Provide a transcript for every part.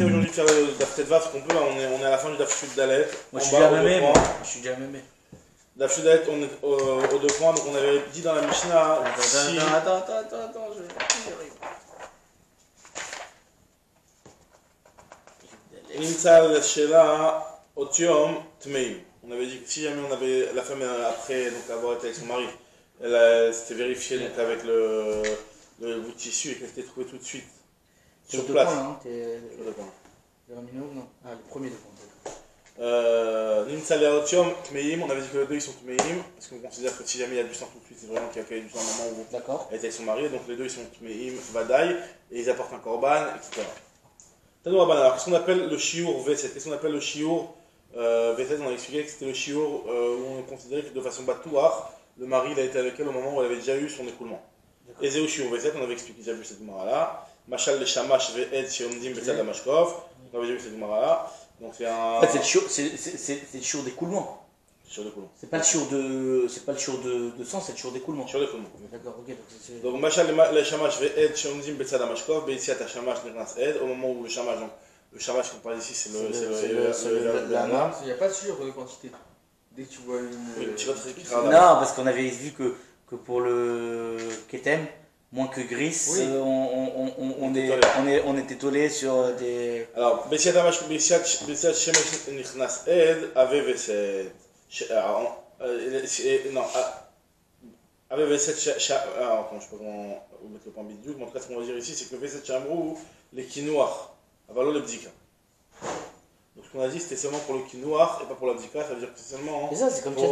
tenté aujourd'hui de faire le Daf Tetvav, ce qu'on peut, on est à la fin du Daf Shud Dalet. Moi je suis déjà mémé, je suis déjà mémé. Daf Shud Dalet, on est aux 2 points, donc on avait dit dans la Mishnah. Attends, Nimtzal Shela Otiom Tmeim. On avait dit que si jamais on avait la femme après donc avoir été avec son mari, elle s'était vérifiée donc avec le bout de tissu et qu'elle s'était trouvée tout de suite sur place. Sur 2 points. Non. Ah, le premier 2 points. Nimtzal Otiom Tmeim, on avait dit que les deux ils sont Tmeim, parce qu'on considère que si jamais il y a du sang tout de suite, c'est vraiment qu'il y a du sang au moment où elle était avec son mari, donc les deux ils sont Tmeim, Vadaï, et ils apportent un korban, etc. Alors, qu'est-ce qu'on appelle le shiur V7? Qu'est-ce qu'on appelle le shiur V7? On a expliqué que c'était le shiur où on considérait que de façon batouar, le mari il a été avec elle au moment où elle avait déjà eu son écoulement. Et c'est au shiur V7, on avait expliqué déjà vu cette mara-là. Machal le shamash ve'ed shiomdim betzad amashkov. On avait déjà vu cette mara-là. Donc c'est un. En fait, c'est le shiur d'écoulement. Shiur d'écoulement. C'est pas le shiur de sang, c'est le shiur d'écoulement. Shiur d'écoulement. D'accord, ok. Donc Machal le shamash ve'ed shiomdim betzad amashkov. Beitziat hashamash nirnas ed. Au moment où le shamash, donc le shamash qu'on parle ici, c'est le l'ana. Il n'y a pas de shiur de quantité. Dès que tu vois une. Non, parce qu'on avait vu que pour le ketem, moins que gris, on était tollé sur des. Alors, Bessiat Shemesh Nichnas Ed, avait Veset. Non, avait Veset. Alors, attends, je sais pas comment mettre le point bidou, mais en tout cas, ce qu'on va dire ici, c'est que Veset Chamrou, les quinoirs, avalo le bdika. Donc, ce qu'on a dit, c'était seulement pour le quinoir et pas pour la bdika, ça veut dire que c'est seulement. C'est ça, c'est comme tu as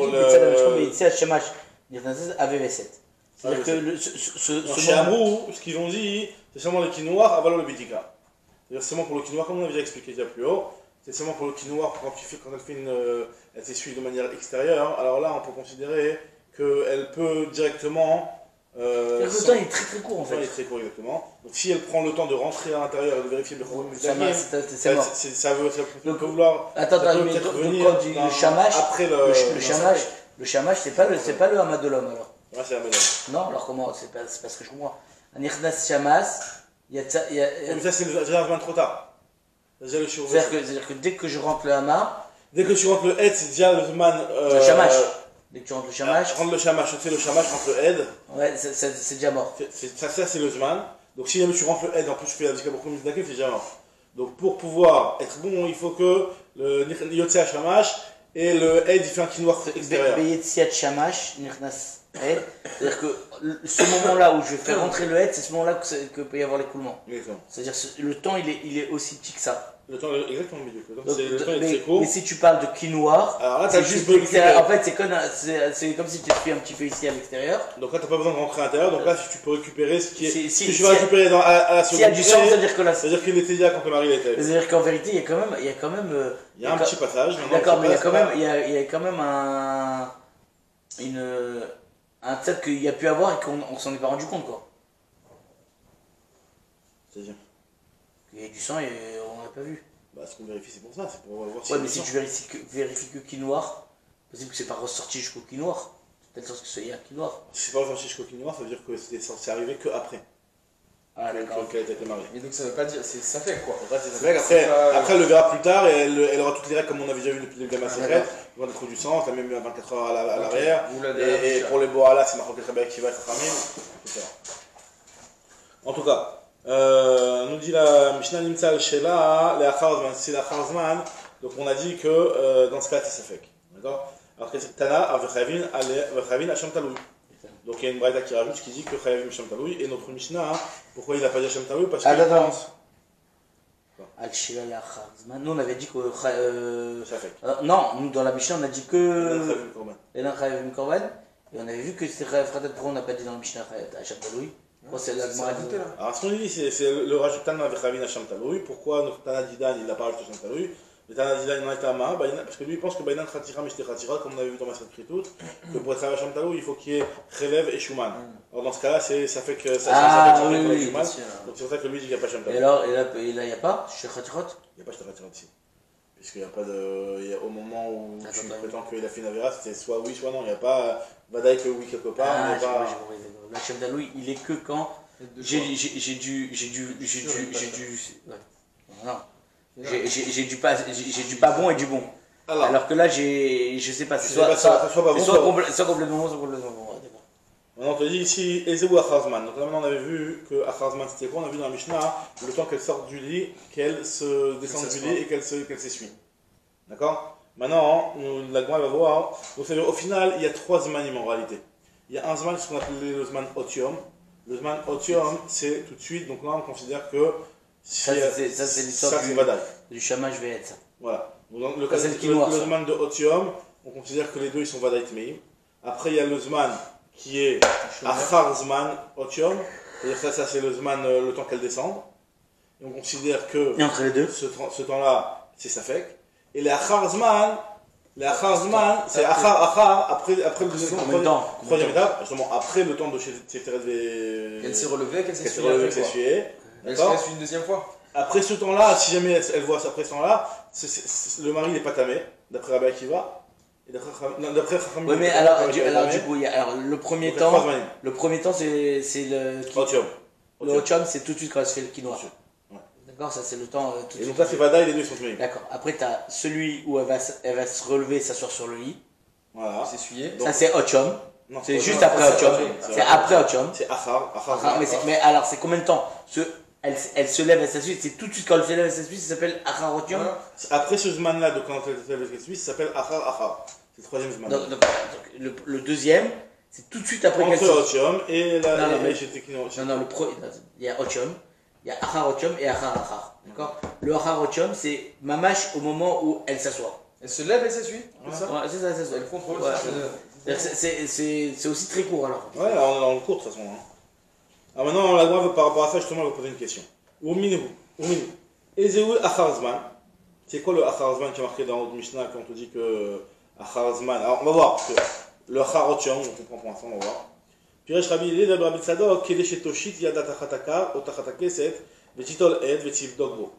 dit, avait Veset. C'est-à-dire que chez Amrou, ce qu'ils ont dit, c'est seulement le quinoir, avalo le bdika. C'est-à-dire seulement pour le quinoir, comme on avait déjà expliqué déjà plus haut, c'est seulement pour le quinoir quand elle fait elle s'essuie de manière extérieure. Alors là, on peut considérer qu'elle peut directement. Le temps est très très court en fait. Le temps est très court exactement. Donc si elle prend le temps de rentrer à l'intérieur et de vérifier le c'est mort. Ça veut vouloir. Attends, mais quand tu dis le chamash, après le chamash, c'est pas le hamad de l'homme alors. Ouais, c'est la même. Non, alors comment? C'est pas ce que je comprends. Un irnas chamas, il y a. Mais ça, c'est déjà trop tard. C'est-à-dire que dès que je rentre le hama. Dès que tu rentres le head, c'est déjà le zman. Le chamash. Dès que tu rentres le chamash. Rentre le chamash, tu fais le chamash, rentre le head. Ouais, c'est déjà mort. Ça, c'est le zman. Donc si jamais tu rentres le head, en plus tu fais la discipline pour c'est déjà mort. Donc pour pouvoir être bon, il faut que le yotse chamash et le head il fait un quinoir extérieur. Beyetsiat chamash, nirnas head. C'est-à-dire que ce moment-là où je vais faire rentrer le head, c'est ce moment-là que peut y avoir l'écoulement. C'est-à-dire le temps il est aussi petit que ça. Le temps est exactement milieu. Le temps est très court. Mais si tu parles de quinoir, alors là, t'as juste en fait, c'est comme si tu fais un petit peu ici à l'extérieur. Donc là, t'as pas besoin de rentrer à l'intérieur. Donc là, si tu peux récupérer ce qui est. Si tu vas récupérer à la seconde. S'il y a du sang, ça veut dire que là. Ça veut dire qu'il était déjà quand le mari était. Ça veut dire qu'en vérité, il y a quand même. Il y a un petit passage. D'accord, mais il y a quand même un tête qu'il y a pu avoir et qu'on s'en est pas rendu compte quoi. C'est-à-dire il y a du sang et on l'a pas vu. Bah, ce qu'on vérifie, c'est pour ça, c'est pour voir si. Ouais, mais si tu vérifies que quinoir, possible que c'est pas ressorti jusqu'au quinoir. De telle sorte que c'est un quinoir. Si c'est pas ressorti jusqu'au quinoir, ça veut dire que c'est arrivé que après. Ah, d'accord. Qu'elle était mariée. Et donc ça veut pas dire. Ça fait quoi? Après, elle le verra plus tard et elle aura toutes les règles comme on avait déjà vu depuis le gamin secret. Il va être du sang, t'as même 24 heures à l'arrière. Et pour les bois-là, c'est marqué très bien qui va être ramé, etc. En tout cas. Nous dit la Mishnah Nimtzal Shela, c'est la Charzman, donc on a dit que dans ce cas c'est Safek. D'accord? Alors que Tana Avchavin Hacham Taloui. Donc il y a une braïda qui rajoute qui dit que Chavim Hacham Taloui, et notre Mishnah, pourquoi il n'a pas dit Hacham Taloui? Parce qu'il pense. Al-Shela la Charzman. Nous on avait dit que. Safek. Non, nous dans la Mishnah on a dit que. Chavim Korban. Elan Chavim Korban. Et on avait vu que c'était Fratet, pourquoi on n'a pas dit dans la Mishnah Hacham Taloui? C'est la rajouté là. Alors, ce qu'on dit, c'est le rajoutant Tana Avchavin Hacham Taloui. Pourquoi notre Tana Didan il n'a pas rajouté Hacham Taloui? Le Tana Didan il en a été Ama, parce que lui il pense que Bainan Khatira Mishte Khatira, comme on avait vu dans ma Kritout, que pour être Hacham Taloui, il faut qu'il y ait Khelev et Shuman. Alors dans ce cas-là, ça fait que ça fait oui, Shuman. Donc c'est pour ça que lui dit qu'il n'y a pas Hacham Taloui. Et là, il n'y a pas chez Khatirot? Il n'y a pas Hacham Khatira ici. Puisqu'il n'y a pas de. Au moment où tu prétends qu'il a fait une Avera, c'était soit oui, soit non. Il n'y a pas Vadaï que oui quelque part. Ah, j'ai compris. Le Hacham Taloui, il est que quand. J'ai dû. Ouais. Non. J'ai du pas bon et du bon. Alors que là, je sais pas, c'est soit complètement bon, soit complètement bon. Maintenant, on te dit ici, Ezeu Acharzman. Donc là, maintenant, on avait vu que Acharzman, c'était quoi? On a vu dans la Mishnah, le temps qu'elle sorte du lit, qu'elle se descende du lit et qu'elle s'essuie. D'accord? Maintenant, la Gemara va voir. Donc, au final, il y a 3 zmanim en réalité. Il y a un zman, ce qu'on appelle le zman otium. Le zman otium, c'est tout de suite. Donc là, on considère que. Ça, c'est l'histoire du chamage ve'et, ça. Voilà. Donc, le zman de otium, on considère que les deux, ils sont vadaït meim. Après, il y a le zman qui est achar zman otium. C'est-à-dire que ça, c'est le zman, le temps qu'elle descend. Et on considère que. Et entre les deux, ce temps-là, c'est safek. Et les achar zman, c'est achar, après le troisième étape, justement, après le temps de chez Thérèse. Elle s'est relevée, qu'elle s'est essuyée. Elle se laisse une deuxième fois. Après ce temps-là, si jamais elle voit après ce temps-là, le mari n'est pas tamé, d'après Rabbi Akiva. Et d'après Chacham. Oui, mais alors du coup, le premier temps, c'est le. Otium. Le otium, c'est tout de suite quand elle se fait le quinoa. D'accord, ça c'est le temps. Et donc là, c'est Vada et les deux sont tenus. D'accord. Après, tu as celui où elle va se relever, s'asseoir sur le lit. Voilà. S'essuyer. Ça c'est otium. C'est juste après otium. C'est après otium. C'est achar. Mais alors, c'est combien de temps? Elle se lève, elle s'essuie, c'est tout de suite quand elle se lève, elle s'essuie, ça s'appelle achar otium. Après ce zman-là, de quand elle se lève, elle s'essuie, ça s'appelle achar. C'est le troisième zman. Donc, le deuxième, c'est tout de suite après qu'elle entre otium et la. Non, il y a otium, il y a achar otium et achar. D'accord? Le achar otium, c'est mamash au moment où elle s'assoit. Elle se lève, elle s'essuie. C'est ça? Ouais, c'est ça, c'est ça. Elle contrôle. C'est aussi très court alors. Ouais, on est dans le court de toute façon. Alors maintenant, la Gemara, par rapport à ça, justement, elle va poser une question. Urminu. Ezeu Acharzman. C'est quoi le Acharzman qui est marqué dans notre Mishnah quand on te dit que Acharzman. Alors on va voir, parce que le Acharotium, on comprend pour l'instant, on va voir. Piresh Rabbi Eliezer Rabbi Tzadok, Kedesh Toshit Yada Tachataka, Otachatakeset, Vetitol Ed, Vetiv Dogbo.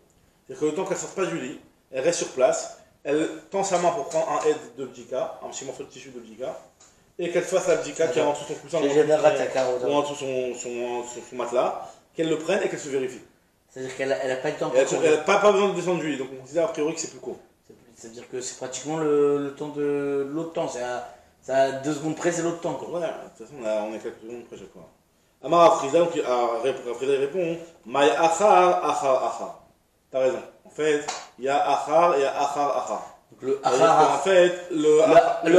C'est-à-dire que le temps qu'elle ne sort pas du lit, elle reste sur place, elle tend sa main pour prendre un aide de bdika, un petit morceau de tissu de bdika, et qu'elle fasse la bdika qui est en dessous de son coussin ou en dessous de son matelas, qu'elle le prenne et qu'elle se vérifie. C'est-à-dire qu'elle n'a pas le temps. Elle n'a pas besoin de descendre du lit, donc on considère a priori que c'est plus court. C'est-à-dire que c'est pratiquement le temps de l'autre temps. Ça a 2 secondes près, c'est l'autre temps. Quoi. Ouais, de toute façon, on est quelques secondes près chaque fois. Amar Afrida, donc Afrida répond Maï achar. T'as raison. En fait, il y a achar et il y a achar. Donc le achar. En fait, le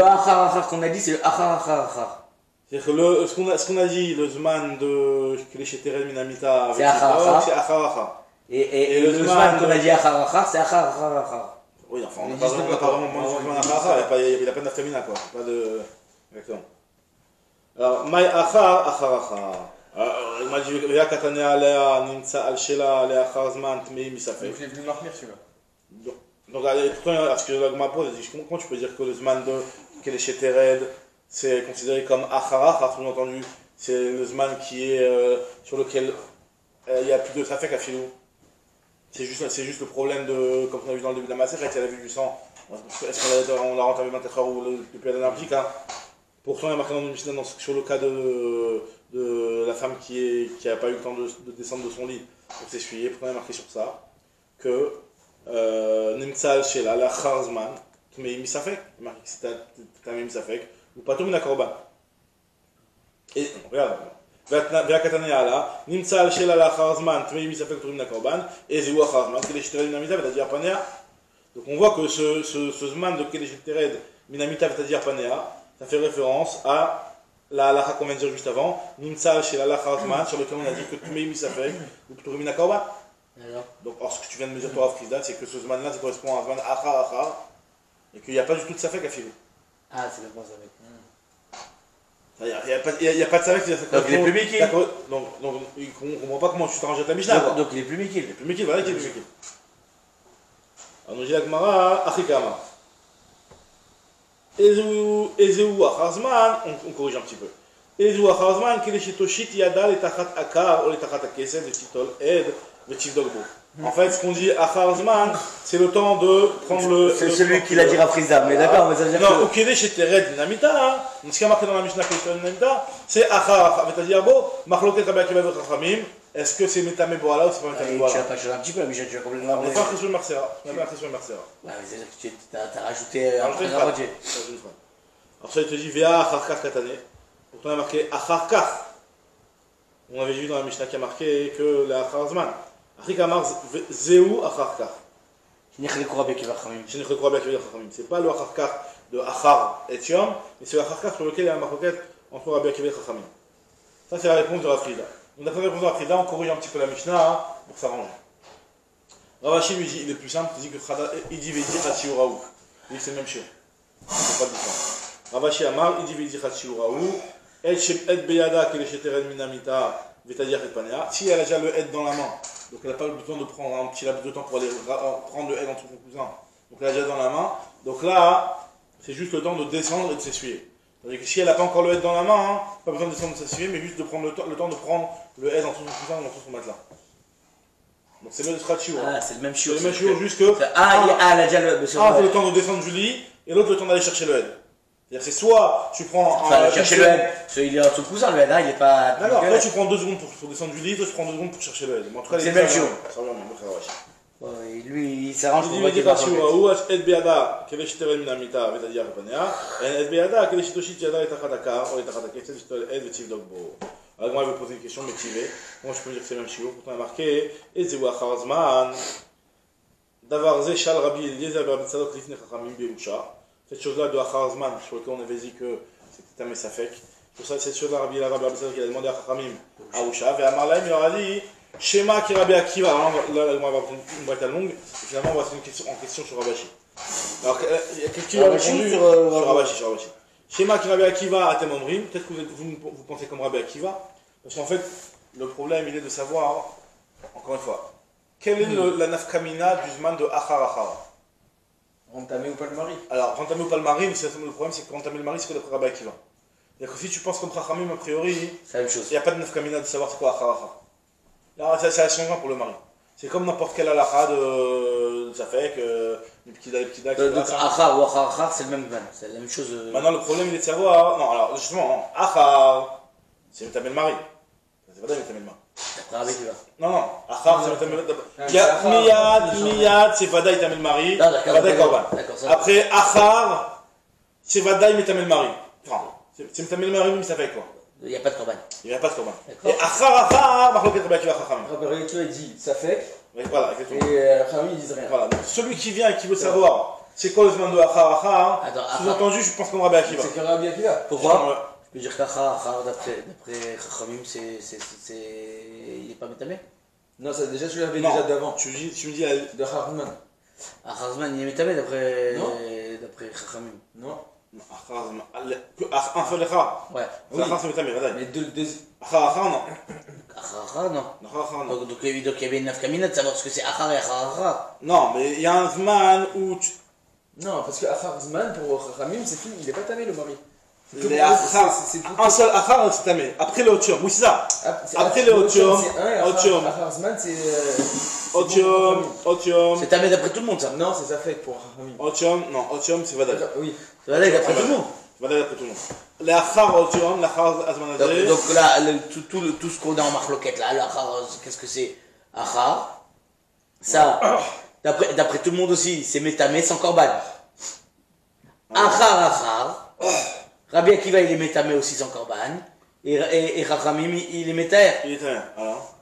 achar qu'on a dit, c'est le achar. C'est-à-dire que ce qu'on a dit, le zman de Kelesheterel Minamita, c'est achar. Et le zman qu'on a dit achar, c'est achar. Oui, enfin, on n'a pas vraiment zman achar, il n'y a pas de nafkamina, quoi. Pas de. Exactement. Alors, Maï achar. Il m'a dit, Vea Katanea Alea Nimtsa Al-Shela Alea Charzman Tmei Misafek. Donc, je l'ai vu marquer celui-là. Donc, parce que la Gemara pose, elle dit, comment tu peux dire que le Zman de Keleshetered, c'est considéré comme Achara, sous-entendu, c'est le Zman qui est sur lequel il n'y a plus de Safek à Filou. C'est juste le problème de, comme on a vu dans le début de la massacre, elle a vu du sang. Est-ce qu'on l'a rentamé 24 heures ou depuis la dernière hein. Pourtant, il y a marqué dans une Mishnah sur le cas de la femme qui n'a pas eu le temps de descendre de son lit pour s'essuyer. Pourtant, il y a marqué sur ça que Nimtsal Shela, la Charzman, Tmei Misafek. Il y a marqué que c'est Tmei Misafek, ou pas Tomina Korban. Et, regarde, Veakatanea là, Nimtsal Shela, la Charzman, Tmei Misafek, Tomina Korban, et Zewa Charzman, Keleshitered Minamita, c'est-à-dire Panea. Donc, on voit que ce Zman de Keleshitered Minamita, c'est-à-dire Panea, ça fait référence à la halakha qu'on vient de dire juste avant, Nimtsa chez la halakha Azman, sur lequel on a dit que Tmei Misafek ou Pturumina Korban. Donc, ce que tu viens de me dire, toi, Frida, c'est que ce Zman-là, ça correspond à un Zman Achar, et qu'il n'y a pas du tout de Safek à Filou. Ah, c'est le bon Safek. Il n'y a pas de Safek, donc il est plus Mikil. Donc, on ne comprend pas comment tu t'arranges avec la Mishnah. Donc, il est plus Mikil. Il est plus Mikil, voilà qu'il est plus Mikil. Alors, nous dit la Gemara, Achikama. Ezeu Acharzman, on corrige un petit peu. Ezeu Acharzman, Keleshetoshit Yada le Tachat Akar ou le Tachat Akeset, le Titol Ed, le Tiv Dogbo. En fait, ce qu'on dit Acharzman, c'est le temps de prendre le. C'est celui qui l'a dit à Frisa, mais d'accord, mais ça veut dire que. Non, au Keleshetered Dinamita, ce qui a marqué dans la Mishnah Keleshetered Dinamita, c'est Achar, c'est-à-dire, Machloket Rabbi Akiva Vechachamim, est-ce que c'est Metame Boala ou c'est pas Metame Boala? Tu l'as pas changé un petit peu, la Mishnah, tu as complètement. On n'est pas un sur le Marcera. On n'a pas un sur le Marcera. Ouais, mais c'est-à-dire que tu as rajouté après la moitié. Après, il te dit Vea Acharkar Katane. Pourtant, il y a marqué Acharkar. On avait vu dans la Mishnah qui a marqué que la Acharzman. Achikamar Zeu Acharkar. C'est pas le Acharkar de Achar et Yom, mais c'est le Acharkar sur lequel il y a un marquette entre Rabbi Akiva et Chachamim. Ça, c'est la réponse de Rafrida. Donc, d'après la réponse de Rafrida, on corrige un petit peu la Mishnah pour s'arranger. Ravashi lui dit, il est plus simple, il dit que il dit Vedi Chatsiuraou. Il dit que c'est le même chiot. C'est pas différent. Ravashi Amar, il dit Vedi Chatsiuraou. Et Beyada, qui est Cheteren Minamita, Vetadir et Panea. Si elle a déjà le aide dans la main, donc elle n'a pas besoin de prendre un petit laps de temps pour aller prendre le aide entre son cousin. Donc elle a déjà dans la main. Donc là, c'est juste le temps de descendre et de s'essuyer. C'est-à-dire que si elle n'a pas encore le aide dans la main, pas besoin de descendre et de s'essuyer, mais juste de prendre le temps de prendre le aide entre son cousin ou entre son matelas. Donc c'est le Sratchiur. Ah, c'est le même chiot. C'est le même chiot, juste que. Elle a déjà le. C'est le temps de descendre du lit et l'autre le temps d'aller chercher le aide. C'est-à-dire c'est soit tu prends. Enfin, chercher le aide. Il est entre son cousin, le aide, il n'est pas. D'accord, toi tu prends 2 secondes pour descendre du lit, toi tu prends 2 secondes pour chercher le aide. C'est le même chiot. Lui, il s'arrange pour dire que ou et beada que les chiteren minamita vetadia repanea et beada que les chitoshit yada et tachataka ou et tachataka c'est juste et vetiv dogbo. Alors moi je vais poser une question motivée. Moi je peux dire que c'est le même chiot. Pourtant il y a marqué et zewa charazman davar ze shal rabbi eliezer rabbi tzadok lifnei chachamim beusha. Cette chose-là de charazman sur lequel on avait dit que c'était un mesafek. Pour ça cette chose-là rabbi tzadok il a demandé à chachamim à Usha et à Marlaim il leur a dit Schéma qui Rabbi Akiva, alors là on va avoir une boîte à longue, et finalement on va faire une question en question sur Rabashi. Alors il y a quelqu'un qui a répondu sur Rabashi. Schéma qui Rabbi Akiva à Temomrim, peut-être que vous pensez comme Rabbi Akiva, parce qu'en fait le problème il est de savoir, encore une fois, quelle est la nafkamina du zman de Achar Achar. Rentamé ou pas le mari. Alors rentamé ou pas le mari, mais le problème c'est que rentamé le mari c'est que d'après Rabbi Akiva. C'est-à-dire que si tu penses comme Chachamim a priori, c'est la même chose. Il n'y a pas de nafkamina de savoir c'est quoi Achar Achar. Là, c'est assez changeant pour le mari. C'est comme n'importe quel halakha de Zafek, du Pkida, donc Achar ou Achar, c'est le même van, c'est la même chose. Maintenant, le problème il est de savoir. Non, alors justement, Achar, c'est Metamel Mari. C'est pas Metamel Mari. D'après Rabbi Akiva. Non, Achar, c'est Metamel Mari. Miyad, c'est Vadaï Metamel Mari. Vadaï Korban. Après, Achar, c'est Vadaï Metamel Mari. Enfin, c'est Metamel Mari, mais ça fait quoi? Il n'y a pas de korban. Il n'y a pas de korban. Et Achar, Marloket Rabbi Akiva Chachamim. Rabbi Akiva il dit ça fait. Voilà, exactement. Et Chachamim ils disent rien. Voilà, donc celui qui vient et qui veut savoir c'est quoi le zman de Achar, sous-entendu, je pense comme Rabbi Akiva. C'est que Rabbi Akiva. Pourquoi? Je peux dire qu'Achar, d'après Chachamim, il n'est pas métamé? Non, ça déjà tu l'avais déjà d'avant. Tu me dis de Harman. Achar il est métamé d'après Chachamim. Non. Un seul Echar. Ouais. Echar c'est Metamé, Vadaï. Mais deux. Achar, non. Achar, non. Achar, non. Donc il y avait une nafkamina de savoir ce que c'est Achar et Achar. Non, mais il y a un Zman où tu. Non, parce que Achar Zman pour Chachamim c'est fini, il n'est pas tamé le mari. Un seul Achar c'est Tamé. Après le Otium, oui c'est ça. Après le Otium. Achar Zman c'est. Otium. C'est Tamé d'après tout le monde ça. Non, c'est ça fait pour Chachamim. Otium c'est Vadaï. Oui. C'est Vadaï d'après tout le monde. Vadaï d'après tout le monde. L'Achar Otium, l'Achar Azmanadé. Donc là, tout ce qu'on a en marloquette là, l'Achar, qu'est-ce que c'est? Achar. Ça, d'après tout le monde aussi, c'est métamé sans korban. Achar. Rabbi Akiva il est métamé aussi sans korban. Et Chachamim il est métaer. Il est métaer,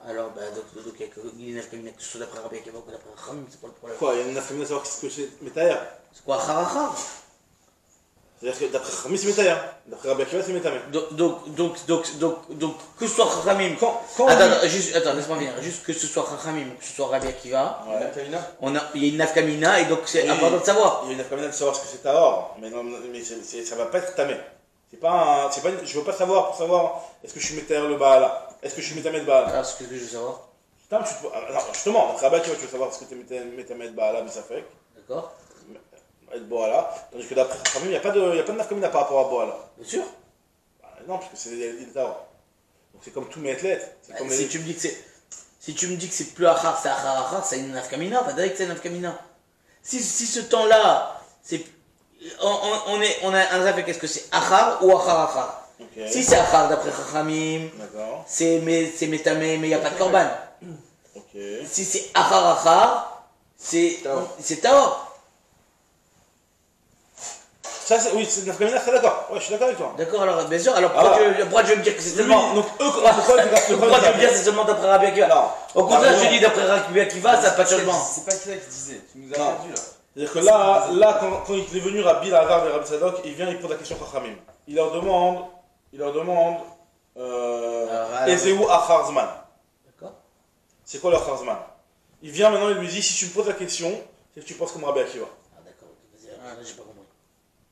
alors donc il y a une nafkamina que ce soit d'après Rabbi Akiva ou d'après Chachamim, c'est pas le problème. Quoi, il y a une nafkamina de savoir ce que c'est métaer? C'est quoi Achar? C'est-à-dire que d'après Chachamim c'est métaer. D'après Rabbi Akiva c'est métamé. Donc que ce soit Chachamim. Attends, laisse-moi venir. Juste que ce soit Chachamim ou que ce soit Rabbi Akiva. Il y a une nafkamina et donc c'est important de savoir. Il y a une nafkamina de savoir ce que c'est Tahor. Mais ça va pas être tamé. Je veux pas savoir pour savoir est-ce que je suis métaer le Baala. Est-ce que je suis métamé de Baala. Alors, c'est ce que je veux savoir. Justement, d'après Rabbi Akiva tu veux savoir ce que tu es métamé de Baala, mais ça fait. D'accord. Et de Boala. Tandis que d'après Chachamim, il n'y a pas de nafkamina par rapport à Boala. Bien sûr. Non, parce que c'est des Tahor. Donc c'est comme tous mes athlètes. Si tu me dis que c'est plus Achar, c'est Achar, c'est une nafkamina, pas direct c'est une nafkamina. Si ce temps-là, c'est on a un zafek, est-ce que c'est Achar ou Achar? Okay. Si c'est Achar d'après Chachamim, c'est Métamé, mais il n'y a pas de Korban. Okay. Si c'est Achar, c'est Taor. Ça, oui, c'est Nafkamina, c'est d'accord. Ouais, je suis d'accord avec toi. D'accord, alors bien sûr. Alors pourquoi tu veux me dire que c'est seulement. Donc eux, pourquoi tu veux me dire que c'est seulement d'après Rabbi Akiva? Au contraire, je dis d'après Rabbi Akiva, ça n'a pas de changement. C'est pas ça qu'il disait, tu nous as perdu là. C'est-à-dire que là quand il est venu Rabbi Lazar et Rabbi Sadok, il vient, il pose la question à Chachamim. Il leur demande, Ezeu Achar Zman. D'accord. C'est quoi le Achar Zman? Il vient maintenant, il lui dit, si tu me poses la question, c'est que tu penses comme Rabbi Akiva. Ah d'accord, vas-y, j'ai pas compris.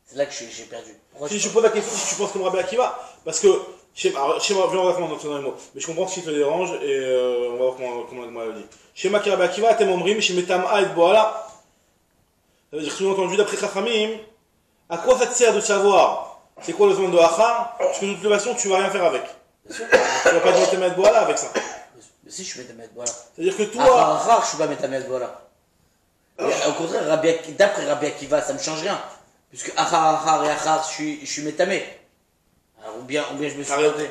C'est là que j'ai perdu. Si je pose la question, si tu penses comme Rabbi Akiva, parce que, chez moi, je vais voir comment on entend dans les mots, mais je comprends ce qui te dérange, et on va voir comment elle dit. Chez Maki Rabbi Akiva, Atem Omrim, chez Metama et Boala, ça veut dire que sous-entendu, d'après Chachamim, à quoi ça te sert de savoir c'est quoi le Zman de Achar, parce que de toute façon, tu vas rien faire avec. Bien sûr. Tu vas pas te mettre Boala avec ça. Mais si je suis Métamé, voilà. C'est-à-dire que toi. Achar, je suis pas Métamé, voilà. Au contraire, d'après Rabbi Akiva, ça me change rien. Puisque Achar et Achar, je suis Métamé. Ou bien je me suis planté.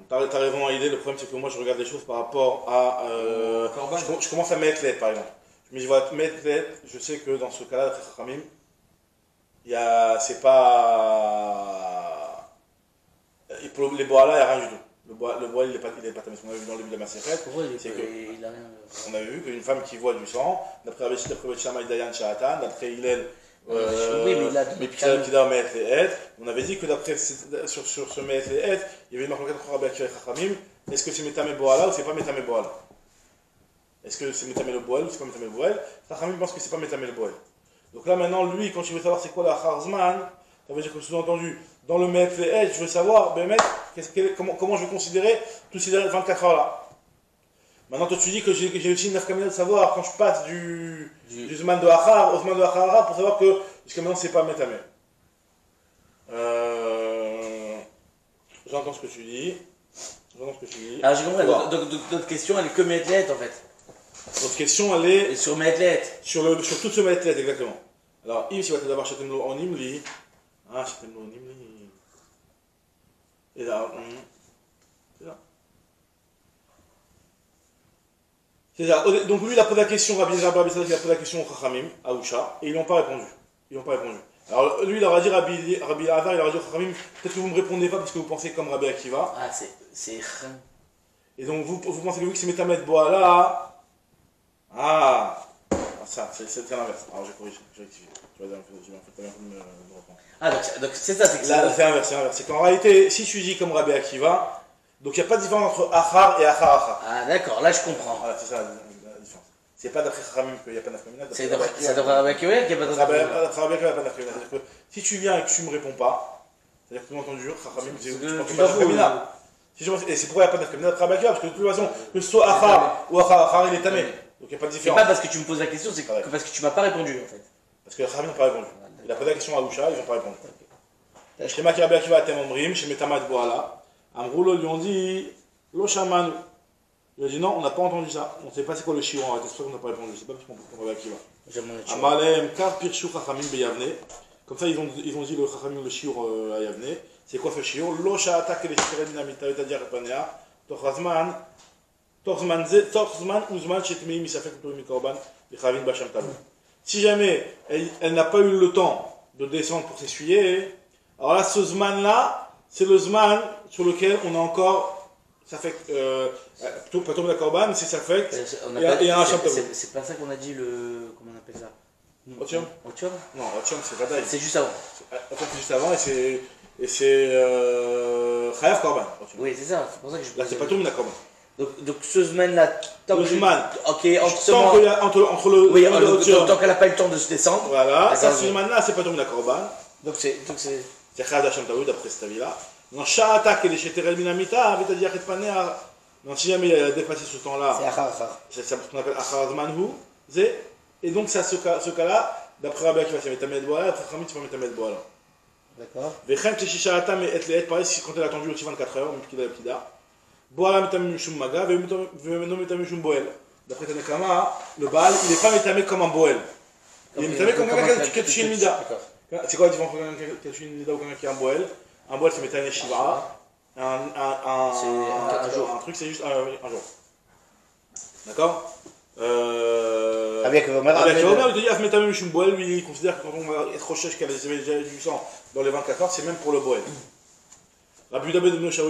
T'as raison à l'idée, le problème c'est que moi je regarde les choses par rapport à. Je commence à mettre l'aide par exemple. Mais je vois mettre l'aide, je sais que dans ce cas-là, d'après Chachamim, c'est pas. Et pour les bois là, il n'y a rien du tout. Le bois il n'est pas tamé. On avait vu dans le début de la Maseret. On avait vu qu'une femme qui voit du sang, d'après Shama Dayan Shahatan, d'après Hillel. On avait dit que d'après sur ce Me'et Le'et, il y avait une marque entre Rabbi Akiva et Chachamim. Est-ce que c'est Métamé Boala ou c'est pas Métamé Boala? Est-ce que c'est Métamé le Boel ou c'est pas Métamé le Boel? Chachamim pense que c'est pas Métamé le Boel. Donc là maintenant, lui, quand il veut savoir c'est quoi la Harzman, ça veut dire que sous-entendu, dans le Me'et Le'et, je veux savoir, comment je vais considérer tous ces 24 heures là. Maintenant, toi, tu dis que j'ai aussi une nafkamina de savoir quand je passe du Zman de Achar au Zman de Achar pour savoir que jusqu'à maintenant, c'est pas Métamé. J'entends ce que tu dis. Alors, j'ai compris. Donc, notre question, elle est que Métlet en fait. Notre question, elle est. Et sur Métlet. Sur tout ce Métlet, exactement. Alors, si va d'abord Chatemlo en Imli. Ah, Chatemlo en Imli. Et là, c'est là. C'est ça. Donc lui il a posé la question, Rabbi Sadok il a posé la question au Chachamim, à Usha, et ils n'ont pas répondu. Alors lui il leur a dit, Rabbi Lazar, il leur a dit au Chachamim, peut-être que vous ne me répondez pas parce que vous pensez comme Rabbi Akiva. Ah c'est... Et donc vous pensez que oui que c'est Métamet Boala. Ça, c'est l'inverse. Alors je corrige, je rectifie. Tu vas dire, je vais en fait me reprendre. Ah donc c'est ça, c'est que là, c'est inverse. C'est qu'en réalité, si tu dis comme Rabbi Akiva, donc il n'y a pas de différence entre Achar et Achar. Ah d'accord, là je comprends. Voilà, c'est ça la différence. C'est pas d'après Chachamim qu'il n'y a pas d'Afkamina. C'est d'après Rabbi Akiva qu'il n'y a pas d'Afkamina. D'après Rabbi Akiva, il n'y a pas d'Afkamina. C'est-à-dire que si tu viens et que tu ne me réponds pas, c'est-à-dire que tout entendu, Chachamim, tu penses pas d'Afkamina. Et c'est pourquoi il n'y a pas d'Afkamina d'après Rabbi Akiva, parce que de toute façon, que ce soit Achar ou Achar, il est tamé. Donc il n'y a pas de différence. C'est pas parce que tu me poses la question, c'est parce que tu m'as pas répondu en fait. Parce que Chachamim n'a pas répondu. Il a posé la question à Usha, ils n'ont pas répondu. Chez Maki Rabbi Akiva, Atem Omrim, chez Metama et Boala, Amroulo lui ont dit, Lo Shaman. Il a dit non, on n'a pas entendu ça. On ne sait pas c'est quoi le shiur en réalité, c'est pour ça qu'on n'a pas répondu. Je ne sais pas parce qu'on va Akiva. Amalem Kar Pirshu Chachamim Beyavne. Comme ça, ils ont dit le Chachamim le shiur à Yavne. C'est quoi ce shiur? Lo Sha'atak et les Shikeret Dinamita, c'est-à-dire Repanea, Tochzman, Uzman, Chetmei, Misafek, Purim, Korban, Bechavin, Bacham Talou. Si jamais elle n'a pas eu le temps de descendre pour s'essuyer, alors là, ce Zman là, c'est le Zman sur lequel on a encore. Ça fait pas tomber la corban, c'est ça fait. Et un Hacham Talou. C'est pas ça qu'on a dit le. Comment on appelle ça? Otium? Non, Otium c'est Vadaï. C'est juste avant. C'est juste avant et c'est Chayav Korban. Oui, c'est ça, c'est pour ça que je. Là, c'est pas tomber la corban. Donc ce Zman-là, le Zman. Ok, entre le. Oui, tant qu'elle n'a pas eu le temps de se descendre. Voilà, ça, ce Zman-là, c'est pas tomber la corban. Donc c'est. C'est Chayav Hacham Talou d'après cet avis-là. Non, Sha'atak et les Sheterel Minamita, c'est-à-dire que Panea. Non, si jamais il a dépassé ce temps-là. C'est Achar. C'est ce qu'on appelle Achar Zmanhu. Et donc, ça, ce cas-là, d'après Rabbi Akiva, c'est Métamé de Boala, d'après Chachamim, c'est pas Métamé de Boala. D'accord. Vechem Teshisha'atam et Etleet, pareil, quand elle a attendu aussi 24 heures, Mipkida et Pkida. Boala Métamé Mishum Maga, Vemeno Métamé Mishum Boel. D'après Tanakama, le Baal, il n'est pas Métamé comme un Boel. Il est Métamé comme quelqu'un qui a touché une Mida. C'est quoi la différence entre quelqu'un qui a touché une Mida ou quelqu'un qui a un Boel? Un Boel, c'est Métamé Shiva. un jour. Un truc, c'est juste un jour. D'accord Avec Omer, il te dit Afmetamem Shumboel, lui il considère que quand on va être recherche qu'elle avait déjà du sang dans les 24 heures, c'est même pour le Boel. Rabbi Yuda ben Moshe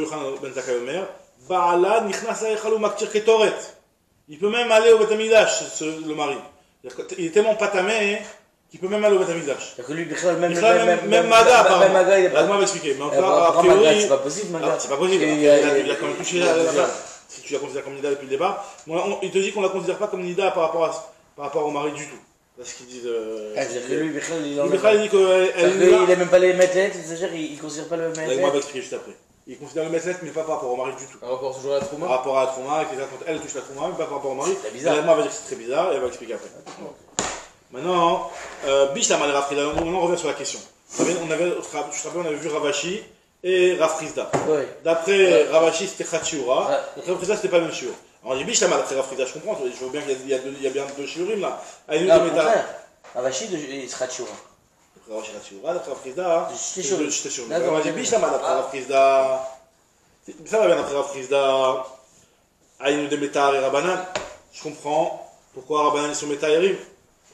ben Zakkai Omer, Baala Nichnas Aechalu Maktir Ketoret. Il peut même aller au Beth Amikdash, le mari. Il est tellement pas tamé qu'il peut même aller au Beth Amikdash. C'est-à-dire que lui, même Maga, apparemment. Maga, il est pas. Laisse-moi m'expliquer. Mais a priori. C'est pas possible, Maga. C'est pas possible. Il a quand même touché la femme. Si tu la considères comme Nida depuis le départ. Il te dit qu'on la considère pas comme Nida par rapport au mari du tout. C'est ce qu'ils disent. C'est-à-dire que lui, il dit qu'elle. Il est même pas les metlettes, c'est-à-dire qu'il considère pas le metlet. Laisse-moi m'expliquer juste après. Il considère le metlet, mais pas par rapport au mari du tout. Par rapport toujours à la trauma. Par rapport à la trauma, etc. Quand elle touche la trauma, mais pas par rapport au mari. C'est bizarre. Laisse-moi va dire que c'est très bizarre et elle va expliquer après. Maintenant, Bish la Rafrida, on revient sur la question. Je te rappelle, on avait vu Ravashi et Rafrizda. Oui. D'après Ravashi, c'était Khachiura. D'après Rafrizda, c'était pas le même shiur. Alors on dit Bish la d'après Rafrizda, je comprends. Je vois bien qu'il y a bien deux shiurim là. Non, au contraire. Ravashi et Khachiura. D'après Ravashi, Khachiura. D'après Rafrizda, j'étais shiurim. On dit Bish la d'après Rafrizda. Ça va bien d'après Rafrizda. Aïnou de Metar et Rabanan. Je comprends pourquoi Rabanan ils sont Metarim.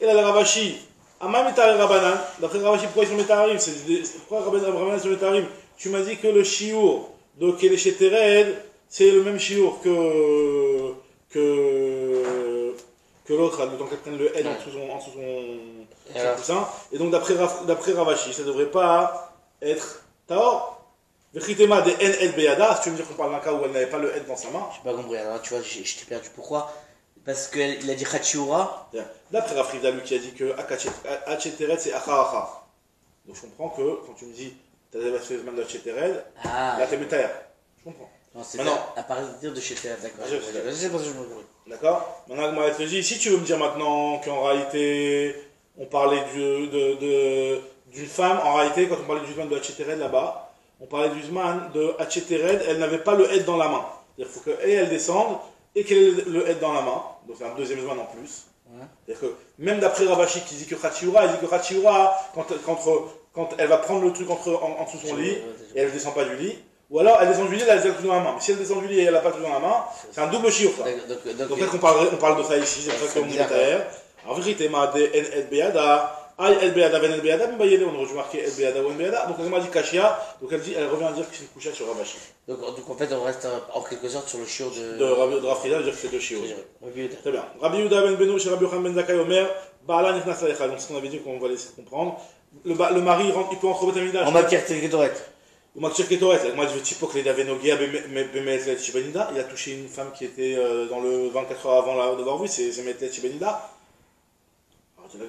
Et là, le Ravashi, Amma Metar et Rabanan. D'après Ravashi, pourquoi ils sont Metarim? Pourquoi Rabanan sont Metarim? Tu m'as dit que le shiur de Keleshet Tered, c'est le même shiur que l'autre, le temps qu'elle prenne le N en dessous son coussin. Et donc, d'après Ravashi, ça ne devrait pas être Taor. Vechitema de N El Beyada, si tu veux me dire qu'on parle d'un cas où elle n'avait pas le N dans sa main. Je n'ai pas compris, alors tu vois, je t'ai perdu. Pourquoi? Parce qu'il a dit Khachiura. D'après Rafrida, lui qui a dit que Hacheteret c'est Acha. Donc je comprends que quand tu me dis tu as des man de Hacheteret, là tu es Metayer. Je comprends. Non, c'est à partir de Cheteret, d'accord. C'est pour ça que je me comprends. D'accord. Maintenant, moi, je te dis, si tu veux me dire maintenant qu'en réalité, on parlait d'une femme, en réalité, quand on parlait du Zman de Hacheteret là-bas, on parlait du Zman de Hacheteret, elle n'avait pas le Hed dans la main. C'est-à-dire qu'il faut qu'elle descende et qu'elle ait le Hed dans la main. Donc c'est un deuxième Zman en plus. C'est-à-dire que même d'après Ravashi qui dit que Khachiura, il dit que Khachiura, quand elle va prendre le truc en dessous son lit, et elle ne descend pas du lit, ou alors elle descend du lit, elle a le truc dans la main. Mais si elle descend du lit et elle n'a pas le truc dans la main, c'est un double shiur. Donc peut-être qu'on parle de ça ici, c'est pour ça qu'on dit Metayer. En vérité, El Beyada, El Beyada, Ben El Beyada, on aurait dû marquer El Beyada ou El Beyada. Donc elle m'a dit Kashia, donc elle revient à dire que c'est une couchette sur Ravashi. Donc en fait, on reste en quelque sorte sur le shiur de Rafrida, dire que c'est deux shiur. Très bien. Rabbi Yuda ben Beno chez Rabbi Yochanan ben Zakkai Omer, Baala Nichnas Aechalu. Donc c'est ce qu'on avait dit qu'on va laisser comprendre. Le mari, il peut entrer au Beth Amikdash. En matière Ketoret. Ou Maktir Ketoret. Moi je veux typo que les Davenogia Bemetlet Shibenida. Il a touché une femme qui était dans le 24 heures avant d'avoir vu, c'est Metlet Shibenida.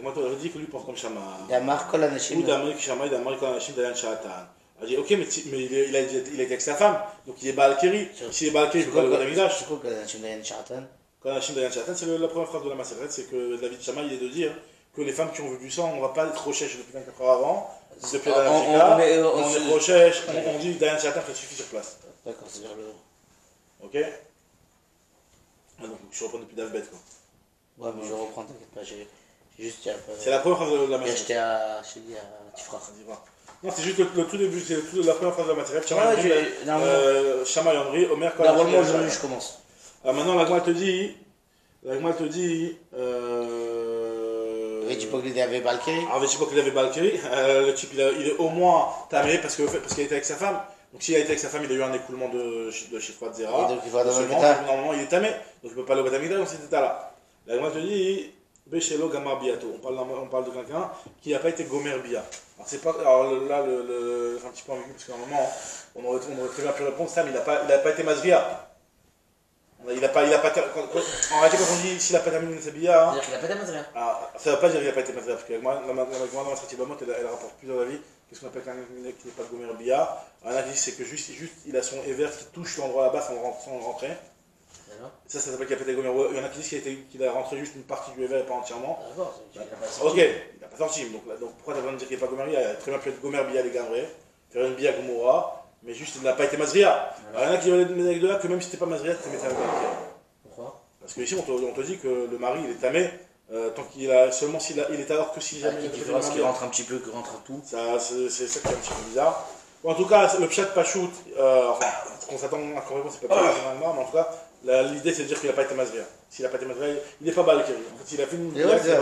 Moi, tu avais dit que lui pense comme Shama. Damar Kol Anashim. Ou Damar Shama, Damar Kol Anashim, Dayan Shatan. Elle dit, ok, mais il a été avec sa femme, donc il est Baal Keri. S'il est Baal Keri, il peut aller au Beth Amikdash. C'est quoi Kol Anashim, Dayan Shatan? Kol Anashim, Dayan Shatan, c'est la première phrase de la Maseret, c'est que David Shama, il est de dire que les femmes qui ont vu du sang, on ne va pas être recherche depuis 24 heures avant. Depuis la on est recherche, on dit Dayan Shatan, ça suffit sur place. D'accord, c'est-à-dire le. Ok. Donc je reprends depuis Davbet, quoi. Ouais, mais je reprends, t'inquiète pas, j'ai juste. C'est la première phrase de la Maseret. J'ai acheté à Tifra. Non, c'est juste le tout début, c'est la première phrase de la Maseret. Shama Yomri, Omer Kol Anashim. Normalement, aujourd'hui, je commence. Alors maintenant, la Gemara te dit. Vétipok, il avait Balkiri. Alors, Vétipok, il avait Balkiri. Le type, il est au moins tamé parce qu'il était avec sa femme. Donc, s'il a été avec sa femme, il a eu un écoulement de Shifra de Zera. Et donc, il va dans le normalement, il est tamé. Donc, il ne peut pas aller au Beth Amikdash dans cet état-là. La Gemara te dit Béchelo Gamar Biato. On parle de quelqu'un qui n'a pas été Gomer Bia. Alors, là, c'est un petit peu ambigu parce qu'à un moment, on aurait très bien pu répondre Sam, il n'a pas été Mazria. En réalité, quand on dit s'il n'a pas terminé sa bia, c'est-à-dire qu'il n'a pas été Mazria. Ça ne veut pas dire qu'il n'a pas été Mazria, parce que la dans la Srati Bamot, elle rapporte plusieurs avis. Qu'est-ce qu'on appelle quelqu'un qui n'est pas de Gomer Bia? Un avis, c'est que juste il a son Ever qui touche l'endroit là-bas sans rentrer. Ça s'appelle qu'il n'a pas été Gomer. Il y en a qui disent qu'il a rentré juste une partie du Ever et pas entièrement. D'accord, ok, il n'a pas sorti. Donc pourquoi tu as besoin de dire qu'il n'est pas Gomer Bia? Il a très bien pu être Gomer Bia, les gars, en vrai. Faire une Bia Gomora. Mais juste, il n'a pas été Mazria. Il y en a qui veulent mettre avec de là que même si tu n'es pas Mazria, tu te mets avec Balkiri. Pourquoi? Parce que ici, on te dit que le mari, il est tamé, tant qu'il a, seulement s'il est alors que si jamais. Il fera ce qui rentre un petit peu, que rentre tout. C'est ça qui est un petit peu bizarre. Bon, en tout cas, le pshat Pachout, enfin, ce qu'on s'attend à corriger, c'est pas plus mais en tout cas, l'idée c'est de dire qu'il n'a pas été masria. S'il n'a pas été masria, il n'est pas balkiri. En fait, s'il a fait une il n'est pas balkiri.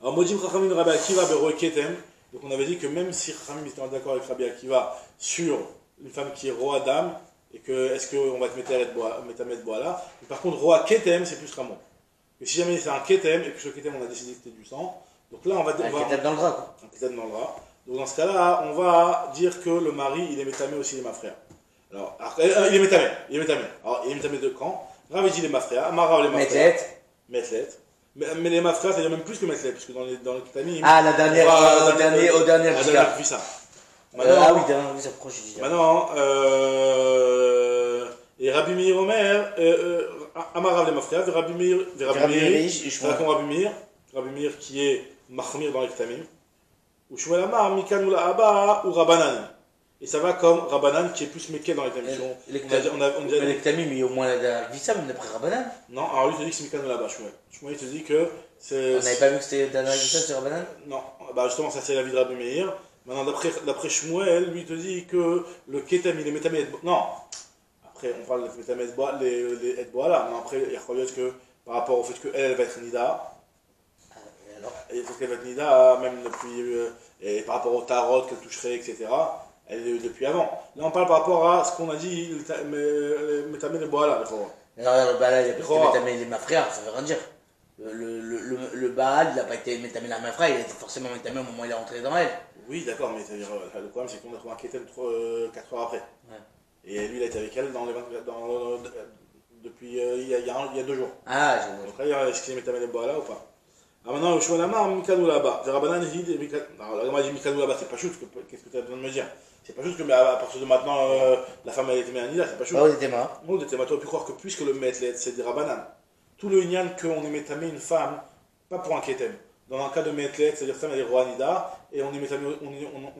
Alors, Modim Chachamim Rabbi Akiva Beroe Ketem. Donc, on avait dit que même si Chachamim était d'accord avec Rabbi Akiva sur une femme qui est Roa Dam, et que est-ce qu'on va te mettre bois là, par contre, Roa Ketem, c'est plus Ramon. Et si jamais c'est un Ketem, et que ce Ketem, on a décidé que c'était du sang, donc là, on va. Un Ketem dans le drap, quoi. Un Ketem dans le drap. Donc dans ce cas-là, on va dire que le mari, il est métamé aussi, il est ma frère. Alors, il est métamé. Alors, il est métamé de quand Rav dit il est ma frère. Amara, il est ma frère. Metlet. Mais les ma frère, c'est même plus que Metlet, parce que dans le Ketamim. Ah, la dernière, au dernier Vissa. Ah oui, dernière Vissa, proche, je dis. Maintenant, et Rabbi Meir Omer, Amara, il est ma frère, Rabbi Meir, Rabbi Meir qui est Mahmir dans le Ketamim. Ou Shmuel Amar, Mikan ou la Abba, ou Rabbanan. Et ça va comme Rabbanan qui est plus méqué dans les Ketamim. Les Ketamim, mais au moins la Vissa, même d'après Rabbanan. Non, alors lui, il te dit que c'est Mikan ou la Abba, Shmuel. Shmuel, il te dit que c'est. On n'avait pas vu que c'était dernière Vissa sur Rabbanan? Non, bah justement, ça c'est la vie de Rabbi Meir. Maintenant, d'après Shmuel, lui, il te dit que le Ketam, il est métamé et non. Après, on parle de métamé et bois là. Mais après, il y a que par rapport au fait qu'elle va être Nida. Et il faut qu'elle va être Nida, même depuis. Et par rapport au tarot qu'elle toucherait, etc. Elle est depuis avant. Là, on parle par rapport à ce qu'on a dit, métamé et bois là. Non, bah là, il y a pas été métamé ma frère, ça veut rien dire. Le Baal, il n'a pas été métamé la ma frère, il a été forcément métamé au moment où il est rentré dans elle. Oui, d'accord, mais c'est-à-dire, le problème c'est qu'on a trouvé un Ketem 4 heures après. Ouais. Et lui, il a été avec elle depuis il y a 2 jours. Ah, j'ai vu. Donc là, est-ce qu'il est métamé les bois là ou pas? Ah maintenant, je suis en amar, Mikadou là-bas. Rabbanan dit, alors là, dit Mikadou là-bas, c'est pas juste, qu'est-ce que tu as besoin de me dire? C'est pas juste que à partir de maintenant, la femme elle était méanida, c'est pas juste. Oh, il était mort. Oh, il était mort, tu aurais pu croire que puisque le Metlet, c'est des Rabbanan, tout le Inyan qu'on est métamé une femme, pas pour un Ketem. Dans un cas de Metlet, c'est-à-dire que elle est Roanida, et on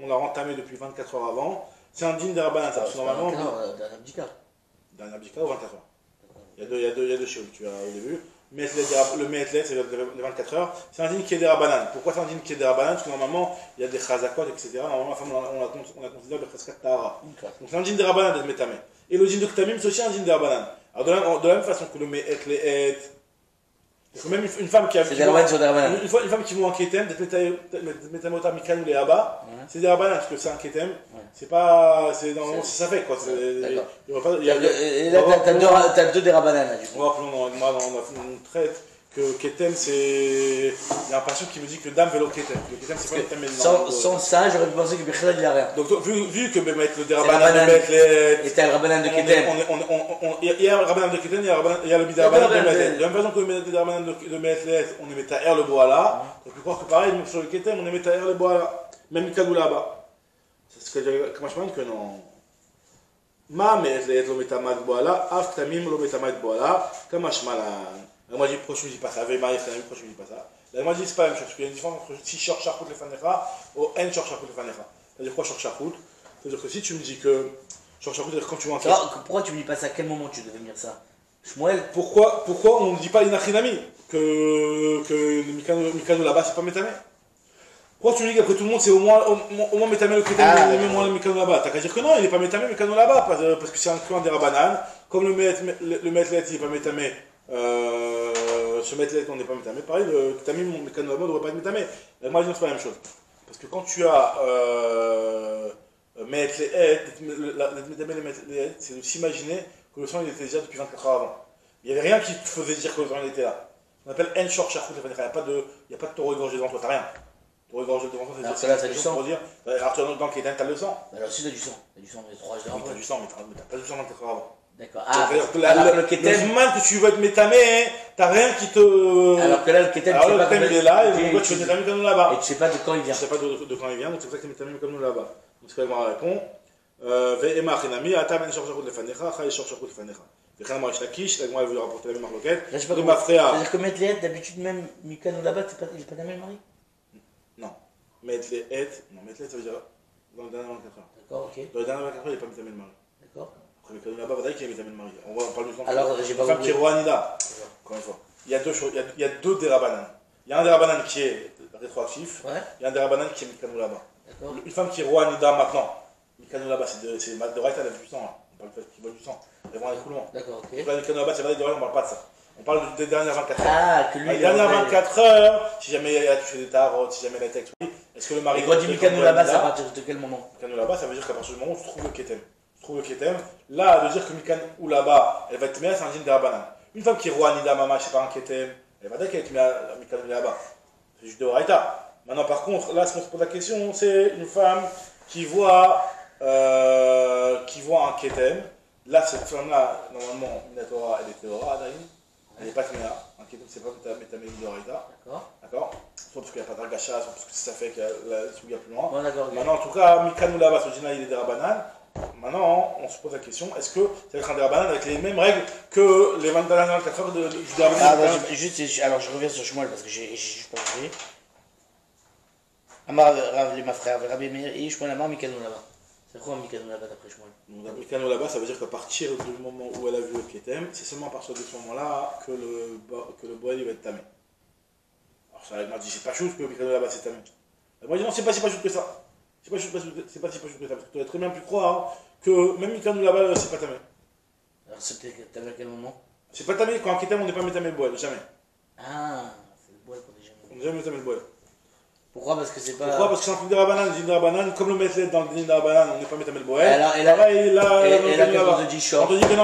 l'a entamé depuis 24 heures avant, c'est un digne des Rabbanan. C'est normalement. D'un abdika. D'un abdika ou 24 heures. Il y a deux choses, tu as au début. Le Metlet, c'est les 24 heures, c'est un digne qui est des Rabbanan. Pourquoi c'est un digne qui est des Rabbanan? Parce que normalement, il y a des Chazakot, etc. Normalement, la femme, on la considère de Chazkat Tahara. Donc c'est un digne des Rabbanan d'être métamé. Et le digne de Ktamim, c'est aussi un digne des Rabbanan. Alors de la même façon que le Metlet, parce que même une femme qui a. C'est des Rabbanan sur des Rabbanan. Une femme qui vaut un Ketem, d'être métamé au Mikan ou les Abba, c'est des Rabbanan, parce que c'est un Ketem. C'est pas. C'est normalement, ça fait quoi. D'accord. Et là, t'as deux des Rabbanan là, du coup. On va on traite que Ketem, c'est. Il y a un patient qui me dit que Dame vélo Ketem. Le Ketem, c'est pas une Ketem. Sans ça, j'aurais pu penser que Bechel il a rien. Donc, vu que le Derabanan de Metlet. Et t'as le Rabbanan de Ketem. Il y a le Rabbanan de Ketem, il y a le Bidarabanan de Metlet. De la même façon que le Derabanan de Metlet, on est Metaher le bois là. On peut croire que pareil, sur le Ketem, on est Metaher le bois là. Même Mikadou là-bas. C'est ce que je pense que non. Ma Metlet lo Metamad bois là, Af Tamim lo Metamad bois là, Kamashmalan. Moi je dis proche, je dis pas ça. Avec Marie, proche, je dis pas ça. Là, moi je dis c'est pas la même chose. Parce qu'il y a une différence entre si Shor Charkout le Fanecha ou En Shor Charkout le Fanecha. C'est-à-dire quoi Shor Charkout? C'est-à-dire que si tu me dis que Shor Charkout, c'est-à-dire quand tu vois un truc. Pourquoi tu me dis pas ça? À quel moment tu devais me dire ça? Shmuel? Pourquoi on ne dit pas Inachinami que Mikano là-bas c'est pas Métamé? Pourquoi tu me dis qu'après tout le monde c'est au moins Métamé le Kétem et au moins le Mikano là-bas? T'as qu'à dire que non, il n'est pas Métamé Mikano là-bas parce que c'est un clan des Rabbanan. Comme le Metlet il n'est pas Métamé. Ce Metlet on n'est pas métamé, pareil, le Tamim, mon mécano ne devrait pas être métamé. Moi je dis c'est pas la même chose. Parce que quand tu as Metlet, c'est de s'imaginer que le sang il était déjà depuis 24 heures avant. Il n'y avait rien qui te faisait dire que le sang il était là. On appelle En Shor Charkout, il n'y a pas de taureau égorgé devant toi, t'as rien. Taureau égorgé devant toi, c'est là, t'as du sang. Alors dans le Kéden, t'as le sang. Alors si t'as du sang, mais 3 heures avant. T'as du sang, mais t'as pas du sang 24 heures avant. D'accord. Alors le Ketem que tu veux être métamé, t'as rien qui te. Alors que là, le Ketem, tu sais pas. Il est là, et pourquoi tu veux métamé comme nous là-bas? Et tu sais pas de quand il vient. Tu sais pas de quand il vient, donc c'est pour ça que tu es métamé comme nous là-bas. Donc c'est quoi elle répond? Ve'ema chinami, atam en shor shakut lefanecha, chay shor shakut lefanecha. Ve'chan amar ishlakish, la Gemara veut rapporter la même marloquette. De ma frère. C'est-à-dire que Metlet, d'habitude même, Mikano là-bas, il est pas ta même mari? Non. Metlet, ça veut dire dans le dernier 24 heures. D'accord, ok. Dans le dernier 24 heures, il n'est pas métamé le mari. D'accord. Après, Mikano là-bas, vous savez qu'il est métamé le mari. On parle du temps. Alors, j'ai pas compris. Femme qui est Roanida. Encore une fois. Il y a deux choses, il y a deux Derabanan. Il y a un Derabanan qui est rétroactif, il y a un Derabanan qui est Mikano là-bas. Une femme qui est roi Nida maintenant, Mikano là-bas, c'est de Raïta, elle a du sang. Hein. On parle qui voit du sang. Elle voit un écoulement. D'accord, ok. Là, Mikano là-bas, c'est vrai, on parle pas de ça. On parle des dernières 24 heures. Ah, que lui. Les dernières 24 heures, si jamais elle a touché des tarots, si jamais elle a été expliquée, est-ce que le mari. Et quand dit Mikano là-bas, c'est à partir de quel moment? Mikano là-bas, ça veut dire qu'à partir du moment où tu trouves le Ketem. Tu trouves le Ketem, là, de dire que Mikano là-bas, elle va être bien, c'est un djinn d'Arabanan. Une femme qui est roi Nida Mama, c'est pas un Ketem, elle va dire qu'elle est Mikano là-bas. C'est juste de Raïta. Maintenant, par contre, là, ce qu'on se pose la question, c'est une femme qui voit un Ketem. Là, cette femme-là, normalement, Minatora, elle est Théora, Adaïn. Elle n'est pas Tméa. Un Ketem, c'est pas Métamé de Raïta. D'accord. Soit parce qu'il n'y a pas d'Argacha, soit parce que ça fait qu'il y a la Souga plus loin. Bon, d'accord. Maintenant, en tout cas, Mikano là-bas, ce djinn-là, il est des Rabanan. Maintenant, on se pose la question, est-ce que ça va être un Derabanan avec les mêmes règles que les 24 heures du Derabanan? Alors, je reviens sur Shmuel parce que j'ai juste pas compris. Amar Rav ma frère, Rabbi Meir et Shmuel Amar Mikano là-bas. C'est quoi Mikano là-bas d'après Shmuel? Mikano là-bas, ça veut dire qu'à partir du moment où elle a vu le Ketem, c'est seulement à partir de ce moment-là que le Boel va être tamé. Alors ça m'a dit, c'est pas chose que Mikano là-bas c'est tamé. Moi je dis non, c'est pas si pas chose que ça. C'est pas si pas chose que ça, parce que tu aurais très bien pu croire que même Mikano là-bas c'est pas tamé. Alors c'était tamé à quel moment? C'est pas tamé, quand un Ketem on n'est pas métamé le Boel, jamais. Ah, c'est le Boel qu'on n'est jamais. On n'est jamais métamé le Boel. Pourquoi? Parce que c'est pas. Pourquoi? Parce que c'est un truc de Rabanan, le djinn de Rabanan, comme le Metlet dans le djinn de Rabanan, on n'est pas métamé le Boel. Et là, on te dit short. te dit que non,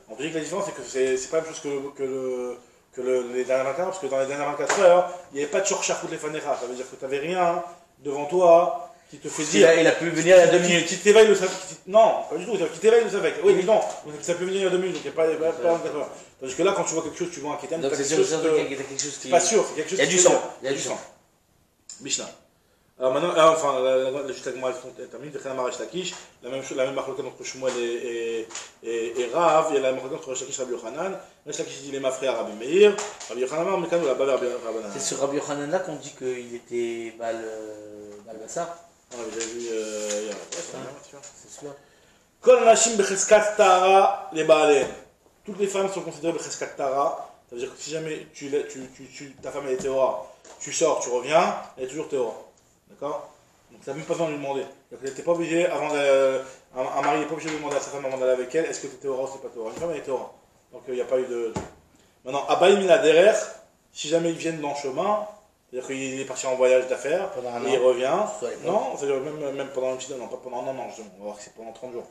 on te dit que la différence c'est que c'est pas la même chose que les dernières 24 heures, parce que dans les dernières 24 heures, il n'y avait pas de short charcout les fanéra. Ça veut dire que tu n'avais rien devant toi qui te fait dire. Il a pu venir il y a 2 minutes. Qui t'éveille le savec. Non, pas du tout, qui t'éveille le savec. Oui, mais non, ça peut venir il y a 2 minutes, donc il n'y a pas 24 heures. Tandis que là, quand tu vois quelque chose, tu vois un Ketem, donc c'est sûr qu'il y a quelque chose qui. C'est pas sûr, c'est quelque chose. Il y a du sang. Il y a du sang. Mishnah. Alors maintenant, enfin, juste la Gemara est terminée, de Khanamar et Lakish, la même marque entre Shmuel et Rav, il y a la même marque entre Lakish et Rabbi Yochanan. Lakish dit les mafrés à Rabbi Meir, Rabbi Yochanan, mais quand nous la balle Rabbanan. C'est sur Rabbi Yochanan là qu'on dit qu'il était Balbassar. Ah, vous avez vu hier, c'est sûr. Kol Nashim Becheskat Tara les Baalen. Toutes les femmes sont considérées Becheskat Tara, ça veut dire que si jamais ta femme est Théora, tu sors, tu reviens, elle est toujours Théora. D'accord? Donc ça n'a même pas besoin de lui demander. Donc elle n'était pas obligée, un mari n'est pas obligé de demander à sa femme avant d'aller avec elle, est-ce que tu es Théora ou c'est pas Théora? Une femme elle est Théora. Donc il n'y a pas eu de. Maintenant, Abaï Mina Derer, si jamais ils viennent dans le chemin, c'est-à-dire qu'il est parti en voyage d'affaires, et il revient. Non, c'est-à-dire même pendant un petit an, non, pas pendant un an, non, justement. On va voir que c'est pendant 30 jours.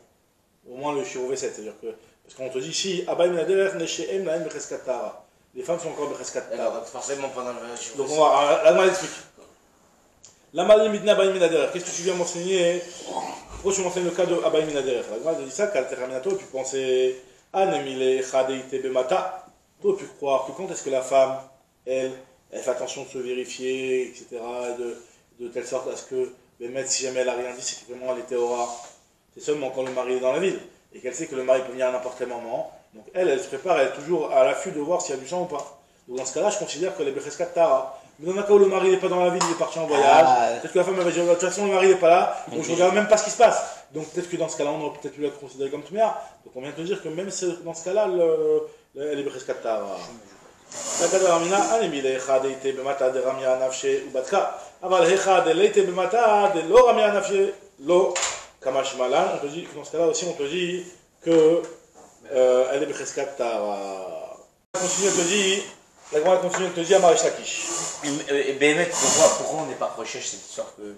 Au moins le Shiro V7, c'est-à-dire que. Parce qu'on te dit, si Abaï Mina Derer, Neshem Naim Becheskatara. Les femmes sont encore Becheskatara. Donc forcément pendant le Shiro V7. Donc on va. La demande explique. La maladie midna Abaï Minaderer. Qu'est-ce que tu viens m'enseigner? Pourquoi tu m'enseignes le cas de Abaï Minaderer? La Gemara dit ça, Kalteraminato, et puis penser Anemile Chadeite Bemata. Tu aurais pu croire que quand est-ce que la femme, elle fait attention de se vérifier, etc., de telle sorte à ce que, même si jamais elle n'a rien dit, c'est que vraiment elle était aura. C'est seulement quand le mari est dans la ville, et qu'elle sait que le mari peut venir à n'importe quel moment. Donc elle se prépare, elle est toujours à l'affût de voir s'il y a du sang ou pas. Donc dans ce cas-là, je considère que les Becheskat Tara. Mais dans un cas où le mari n'est pas dans la ville, il est parti en voyage, peut-être que la femme elle va dire de toute façon le mari n'est pas là, donc je regarde même pas ce qui se passe. Donc peut-être que dans ce cas-là, on aurait peut-être pu la considérer comme Tméa. Donc on vient de te dire que même dans ce cas-là, elle est Becheskat Tara. Takad Ramina, Anemile Chadeite Bemata de Ramia Nafshe Ubatka. Aval Hechad Leite Bemata de Lo Ramia Nafshe Lo Kamash Malan. On te dit que dans ce cas-là aussi, on te dit que elle est Becheskat Tara. On continue à te dire. La Gemara continue de te dire Amar Lakish. Et Bémet, pourquoi on n'est pas recherché cette histoire que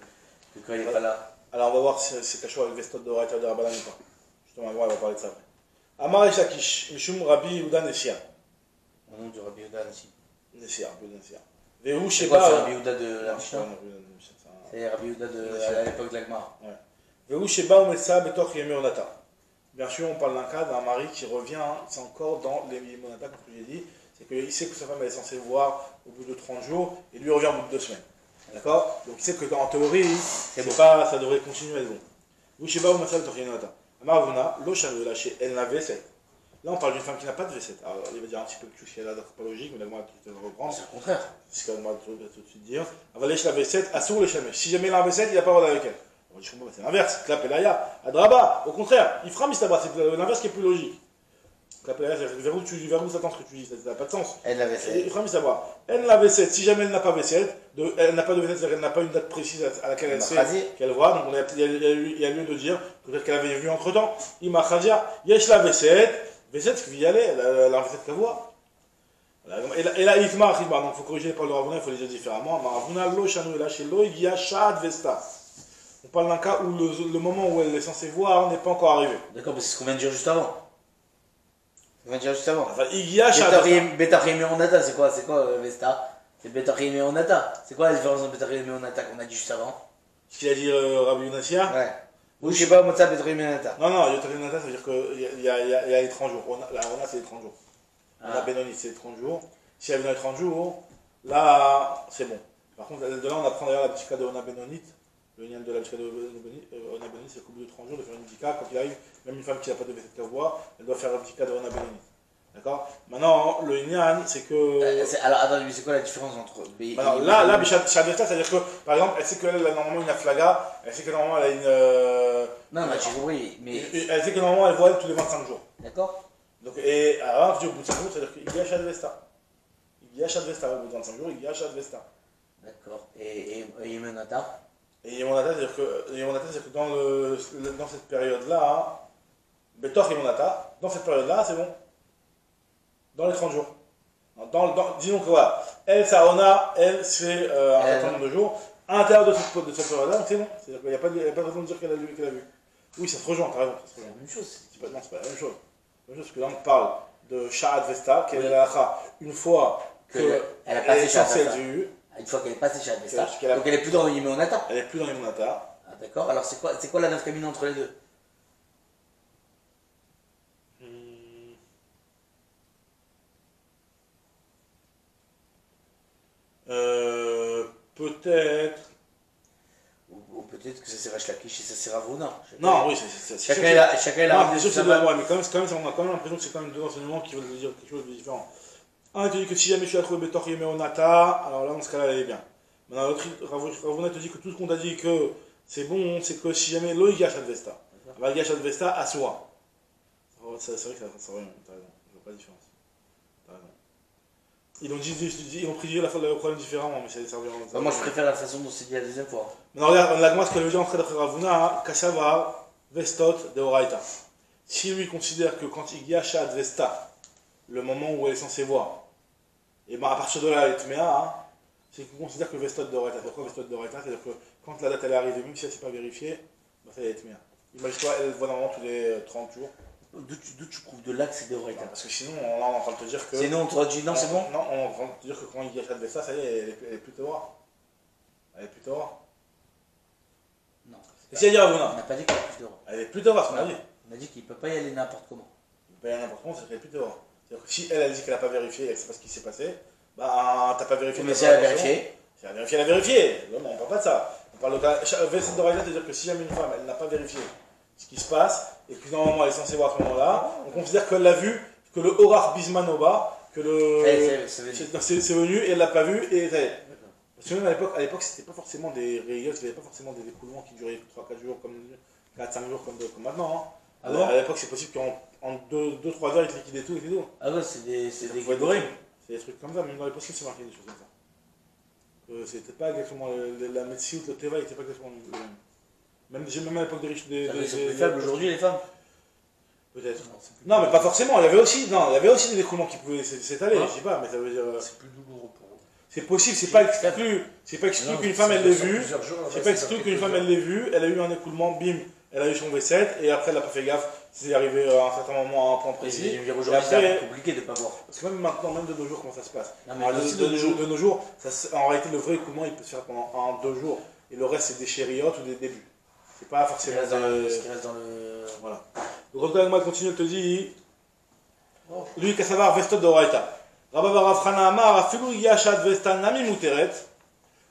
quand il n'est pas là? Alors on va voir si c'est caché avec Vestot de Raïta de Rabbanan ou pas. Justement, on va parler de ça après. Amar Lakish, Mishum Rabbi Yehuda Nessia. Au nom du Rabbi Yehuda Nessia. Nessia, Rabbi Yehuda Nessia. Vehu Sheba. C'est Sheba. Rabbi Yehuda de la Mishnah. C'est Rabbi Yehuda à l'époque de la Gemara. Vehu Sheba Umetsa Betoch Yemei Onata. Bien sûr, on parle d'un cas d'un mari qui revient, c'est encore dans les Yemei Onata, comme je l'ai dit. C'est qu'il sait que sa femme elle est censée le voir au bout de 30 jours et lui revient au bout de 2 semaines. D'accord? Donc il sait qu'en théorie, ça devrait continuer à être bon. Oui, je sais pas où ma femme est en Amarvuna, l'Ochane lâché, elle n'a V7. Là, on parle d'une femme qui n'a pas de V7. Alors, il va dire un petit peu que tout ce qu'elle a pas logique, mais la moi, tout va reprendre. C'est le contraire. C'est ce qu'elle va tout de suite dire. Elle va lécher la V7, Assour les chamés. Si jamais il a un V7, il n'a pas le droit avec elle. On va dire, c'est l'inverse. Clap et Laïa, Adraba, au contraire, il fera Mistabra, c'est l'inverse qui est plus logique. vers où s'attend ce que tu dis, ça n'a pas de sens. Elle l'avait fait. Il faut savoir. Elle n'a V7, si jamais elle n'a pas V7, elle n'a pas de V7, c'est-à-dire qu'elle n'a pas une date précise à laquelle elle sait qu'elle voit, donc il y a lieu de dire peut-être qu'elle avait vu entre temps. Ima Khadia, Yesh la V7, V7, ce qu'il y aller, elle a un V7 qu'elle voit. Et là, Itmar, donc il faut corriger les paroles de Ravuna, il faut les dire différemment. Ravuna, lo shanu ela shelo, Igia shad vesta. On parle d'un cas où le moment où elle est censée voir n'est pas encore arrivé. D'accord, mais c'est ce qu'on vient de dire juste avant. On vient de dire juste avant. Enfin, Igia shad vesta. Betachim et Onata, c'est quoi Vesta? C'est Betachim et Onata. C'est quoi la différence entre Betachim et Onata qu'on a dit juste avant? Ce qu'il a dit Rabbi Yonassia. Ouais. Ou je sais pas, moi ça Betachim et Onata. Non, Betachim et Onata, ça veut dire qu'il y a les 30 jours. La Ona, c'est les 30 jours. La Benoni, c'est les 30 jours. Si elle vient les 30 jours, là, c'est bon. Par contre, de là, on apprend d'ailleurs la bdika de Ona Benonit. Le lien de la bdika de Ona Benonit, c'est qu'au bout de 30 jours, de faire une bdika. Quand il arrive, même une femme qui n'a pas de V7 qu'elle voit, elle doit faire la bdika de Ona Benonit. D'accord. Maintenant, le Inyan, c'est que. Alors, attends, c'est quoi la différence entre B et là, Shadvesta, c'est-à-dire que, par exemple, elle sait qu'elle a normalement une aflaga, elle sait que normalement elle a une. Non, j'ai compris, mais. Elle sait que normalement elle voit elle tous les 25 jours. D'accord. Donc, et alors, au bout de 5 jours, c'est-à-dire qu'il y a Shadvesta. Il y a Shadvesta, au bout de 25 jours, il y a Shadvesta. D'accord. Et Yemonata? Et Yemonata, c'est-à-dire que dans cette période-là, Betor Yemonata, dans cette période-là, c'est bon. Dans les 30 jours. Disons que voilà, elle, Saona, elle, c'est un certain nombre de jours. À l'intérieur de cette période-là, c'est bon. C'est-à-dire qu'il n'y a pas de raison de dire qu'elle a vu. Oui, ça se rejoint, t'as raison. C'est la même chose. Non, c'est pas la même chose. Parce que là, on parle de Sha'ad Vesta, qu'elle est là, une fois qu'elle est censée être vue. Une fois qu'elle est passée Sha'ad Vesta. Donc elle est plus dans Yemonata. Elle est plus dans Yemonata. Ah, d'accord. Alors c'est quoi la nafkamina entre les deux? Peut-être. Ou peut-être que ça c'est Resh Lakish et ça c'est Ravuna. Non, oui, c'est chacun a bien sûr, c'est deux, mais quand même, on a quand même l'impression que c'est quand même deux enseignements qui veulent dire quelque chose de différent. Un te dit que si jamais tu as trouvé Betor Yemeonata, alors là, dans ce cas-là, elle est bien. Maintenant, l'autre, Ravuna te dit que tout ce qu'on t'a dit que c'est bon, c'est que si jamais Lo Yigash Advesta, va Yigash Advesta à soi. C'est vrai que ça revient, t'as raison, je vois pas la différence. T'as raison. Ils ont pris le problème différemment, mais ça revient. Moi je préfère la façon dont c'est dit la deuxième fois. Maintenant, regarde, la ce qu'elle veut dire en train d'après Ravuna, Kashavar Vestot de Oraita. Si lui considère que quand il y a Shad Vesta, le moment où elle est censée voir, et ben à partir de là, elle est Tmea, c'est qu'il considère que Vestot de Oraita. Pourquoi Vestot de Oraita? C'est-à-dire que quand la date elle est arrivée, même si elle ne s'est pas vérifiée, ben ça y est Tmea. Imagine-toi, elle voit normalement tous les 30 jours. D'où tu prouves de là que c'est de Oraita? Parce que sinon, on est en train de te dire que. Sinon, on te dit non, c'est bon? Non, on est en train de te dire que quand il y a Shad Vesta, ça y est, elle est plus Torah. Elle est plus Torah. Non. Qu'est-ce qu'il y a à dire, Ravuna? On n'a pas dit qu'elle est plus Torah. Elle est plus Torah, ce qu'on a dit. On a dit qu'il ne peut pas y aller n'importe comment. Il peut pas y aller n'importe comment, c'est qu'elle est plus Torah. C'est-à-dire que si elle dit qu'elle n'a pas vérifié et que c'est pas ce qui s'est passé, bah t'as pas vérifié. Mais si elle a vérifié. Si elle a vérifié, elle a vérifié. Non, on parle pas de ça. On parle de cas. Vesset d'Oraita, c'est-à-dire que si jamais une femme, elle n'a pas vérifié ce qui se passe, et puis normalement elle est censée voir à ce moment-là, on considère qu'elle l'a vu, que le Horar Bismanoba, que le. C'est venu et elle l'a pas vu, et ça y est. Parce que même à l'époque, c'était pas forcément des rayons, c'était pas forcément des écoulements qui duraient 3-4 jours, comme 4-5 jours comme maintenant. Hein. À l'époque, c'est possible qu'en 2-3 heures, ils te liquidaient tout et tout. Ah ouais, c'est des Gédorim. C'est des trucs comme ça, même dans les post c'est marqué des choses comme ça. C'était pas exactement la médecine, le Teva, n'était pas exactement le même. Même à l'époque des riches. Ils sont plus faibles aujourd'hui, les femmes? Peut-être. Non, mais pas forcément. Il y avait aussi des écoulements qui pouvaient s'étaler, je sais pas, mais ça veut dire. C'est plus douloureux pour eux. C'est possible, c'est pas exclu qu'une femme elle l'ait vu. C'est pas exclu qu'une femme elle l'ait vu, elle a eu un écoulement, bim, elle a eu son V7 et après elle n'a pas fait gaffe, c'est arrivé à un certain moment à un point précis. Aujourd'hui c'est compliqué de ne pas voir. Parce que même maintenant, même de nos jours, comment ça se passe? Non, mais de nos jours, en réalité le vrai écoulement il peut se faire pendant 2 jours et le reste c'est des chériotes ou des débuts. C'est pas forcément ce qui reste dans le. Voilà. Donc Rotterdam continue, elle te dit lui qu'à savoir Vestot de Oraita. Rabba Barafrana Amar, Afilou Yashad Vesta Nami Muteret,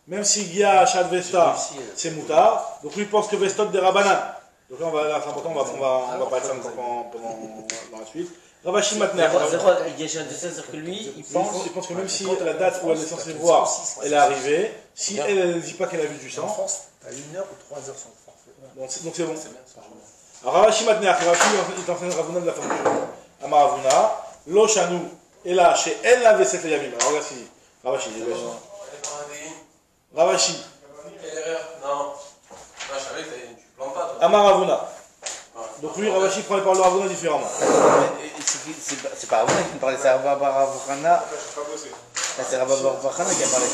même si Yashad Vesta c'est Moutar, donc lui pense que Vestot des Rabbanan. Donc là, c'est important, on va parler de ça dans la suite. Rabba Shimatner. C'est quoi Yashad Vesta? C'est-à-dire que lui, il pense que même si la date où elle est censée voir, elle est arrivée, si elle ne dit pas qu'elle a vu du sang. En France, à 1 heure ou 3 heures sans forfait. Donc c'est bon. Alors Rabba Shimatner, il t'enseigne Ravuna de la femme. Amaravuna, Lo Shanu, et là, chez El la Veset le Yamim. Alors regarde ce qu'il dit. Ravashi, Ravashi. Quelle erreur? Non. Je savais que tu plantes pas, toi. Amaravuna. Donc lui, Ravashi prend les paroles de Ravuna différemment. C'est pas Ravuna qui me parlait, c'est Ravana. C'est Ravana qui a parlé.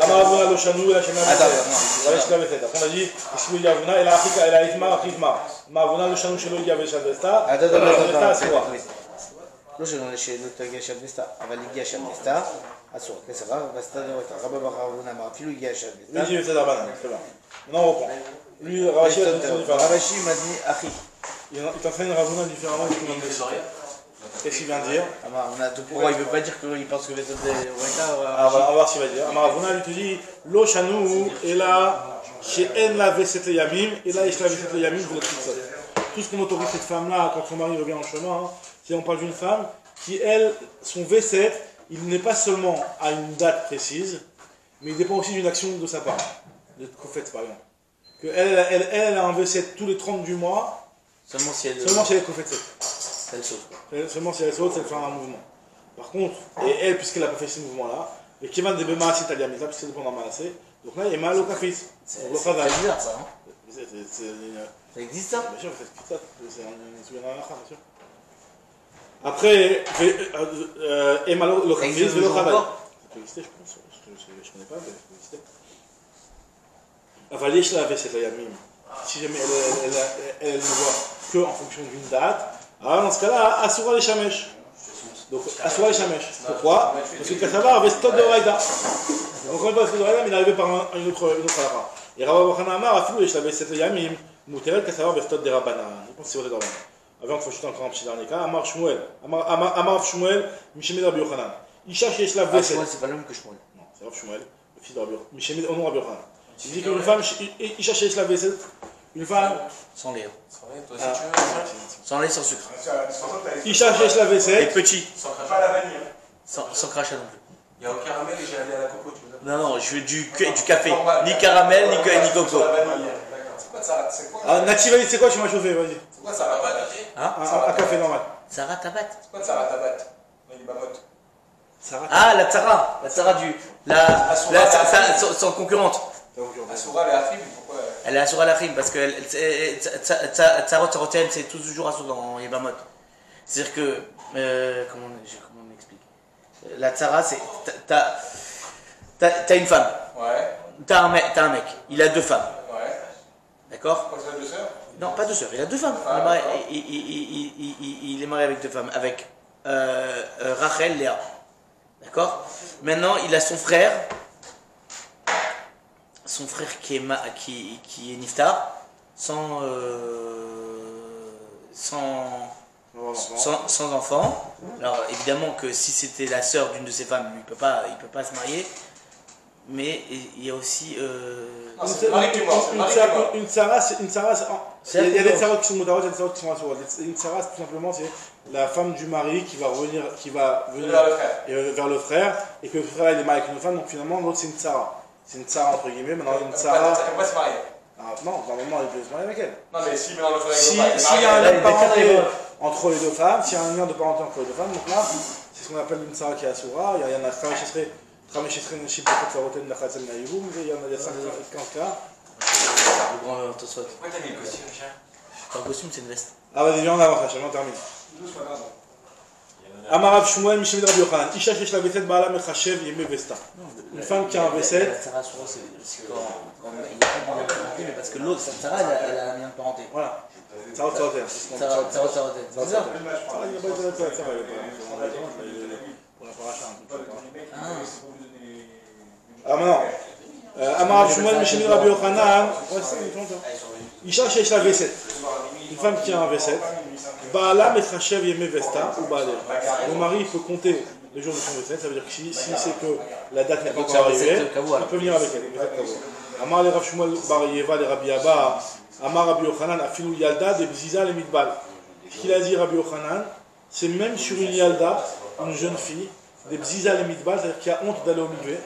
Amaravuna, Lo Shanu, et la Shana Veset. Ravashi la Veset. Après on a dit, Ishlu Yavuna, et la Afrika, et la Itmar, Achitmar. Amaravuna, Lo Shanu, Shelo Yavesha Vesta. Attends. Asura. לא שלא תגיע שם וסתה, אבל הגיע שם וסתה, אסור, כסבה, וסתה נראותה, רבא בחרבונה אמר, אפילו הגיע שם וסתה. Lui, c'est Darbanan, très bien. Maintenant on reprend. Lui, Ravashi a une différence. Ravashi m'a dit, Achi. Il t'entraîne Ravuna différemment de ce qu'on vient de dire. Qu'est-ce qu'il vient de dire? Pourquoi il veut pas dire qu'il pense que Vesot est on va voir ce qu'il va dire. Ravuna lui te dit, Lo Shanu, et là, chez En la Veset le Yamim, et là, Ish la Veset le Yamim, vous l'êtes tout seul. Tout ce qu'on autorise cette femme-là, quand son mari revient en chemin, si on parle d'une femme qui, elle, son V7, il n'est pas seulement à une date précise, mais il dépend aussi d'une action de sa part, de Kofet par exemple. Que elle a un V7 tous les 30 du mois, seulement si elle est Kofet 7. Elle saute. Seulement si elle saute, elle fait un mouvement. Par contre, et elle, puisqu'elle n'a pas fait ce mouvement-là, et qui va de Bema Italiamita, puisqu'elle dépend d'un malassé, donc là, il est mal au café. C'est bizarre ça, hein? Ça existe ça? Bien sûr, c'est un souvenir d'un bien sûr. Après, Emalo le Khafiz, le travail. Ça peut exister, je pense. Je connais pas, mais ça peut exister. Avalish la Veset la Yamim. Si jamais elle ne voit que en fonction d'une date, alors dans ce cas-là, Asura les Shamesh. Donc, Asura les Shamesh. Pourquoi? Parce que Kassavar avait stop de Raïda. Donc, on ne pas stop de Raïda, mais il est arrivé par une autre halakha. Et Rabba Bachana Amar a filé la Veset la Yamim. Mouterel Kassavar avait stop de Rabbanan. Je pense que c'est vrai d'abord. Avant qu'il faut jeter encore un petit dernier cas, Amar Shmuel, Mishemid Rabbi Yochanan. Isha chez la Veset. C'est pas le même que Shmuel. Non, c'est Rav Shmuel, le fils de Rabbi Yochanan. Mishemid au nom Rabbi Yochanan. Il dit qu'une femme, Isha chez la Veset, une femme. Sans lait. Sans lait, toi si tu veux. Sans lait, sans sucre. Isha chez la Veset. Et petit. Sans crachat. Pas la vanille. Sans crachat non plus. Il y a au caramel et j'ai allé à la coco, tu veux dire? Non, je veux du café. Ni caramel, ni coco. C'est quoi ça? C'est quoi? Ah, Nativa, c'est quoi? Tu m'as chauffé, vas-y. C'est quoi ça? Un café normal. Sarah Tabat. C'est quoi ça, la tabate? Il est bamote. Ah, la Tsara. La Tsara du. Son concurrente. Asura, elle est Afrim, pourquoi? Elle est Asura l'Afrim parce que Tsarot Sarotem, c'est toujours Asura dans Yebamot. C'est-à-dire que. Comment on explique? La Tsara, c'est. T'as une femme. Ouais. T'as un mec. Il a deux femmes. Ouais. D'accord? Pourquoi tu as deux sœurs? Non, pas deux sœurs, il a deux femmes. Ah, Il est marié avec deux femmes, avec Rachel, Léa. D'accord? Maintenant, il a son frère qui est Niftar, sans enfant. Alors, évidemment que si c'était la sœur d'une de ses femmes, il peut pas se marier. Mais il y a aussi... Une Sarah, il y a des Sarahs qui sont moutarotes, il y a des Sarahs qui sont assurantes. Une Sarah, tout simplement, c'est la femme du mari qui va venir vers le frère, et que le frère il est marié avec une femme, donc finalement, l'autre c'est une Sarah. C'est une Sarah entre guillemets, maintenant une Sarah. Elle peut pas se marier. Non, normalement, il peut se marier avec elle. Non, mais si maintenant le frère S'il y a un lien de parenté entre les deux femmes, s'il y a un lien de parenté entre les deux femmes, donc là, c'est ce qu'on appelle une Sarah qui est Asura. Il y en a Trameshesre Neship de Saroten Lachatzel Naïvoum, il y en a des 15 cas. Le grand Tosfot. Pourquoi t'as mis le costume, chien? Un costume, c'est une veste. Ah, vas-y, viens en avant, on termine. Amarav Shmuel, Mishemid Rabbi Yochanan. Isha Shesh la Veset Baala Mechashev Yeme Vesta. Une femme qui a un Veset. La Tsara, c'est quand il n'y a pas de lien de parenté, mais parce que l'autre, sa Tsara, elle a un lien de parenté. Voilà. Tsara Tzaroten. Tsara Tzaroten. C'est ça? Pour la paracha. Ah, maintenant. Amarav Shmuel, Mishemid Rabbi Yochanan. Isha Shesh la Veset. Une femme qui a un Veset. Baala Mechashev Yeme Vesta ou Baale. Le mari peut compter les jours de son Veset, ça veut dire que si c'est que la date n'est pas encore arrivée, il peut venir avec elle. Amar le Rav Shmuel bar Yeva le Rabbi Abba, Amar Rabbi Yochanan, Afilou Yalda, de Bziza le Midbal. Ce qu'il a dit Rabbi Yochanan, c'est même sur une Yalda, une jeune fille, des Bziza le Midbal, c'est-à-dire qui a honte d'aller au mikvé,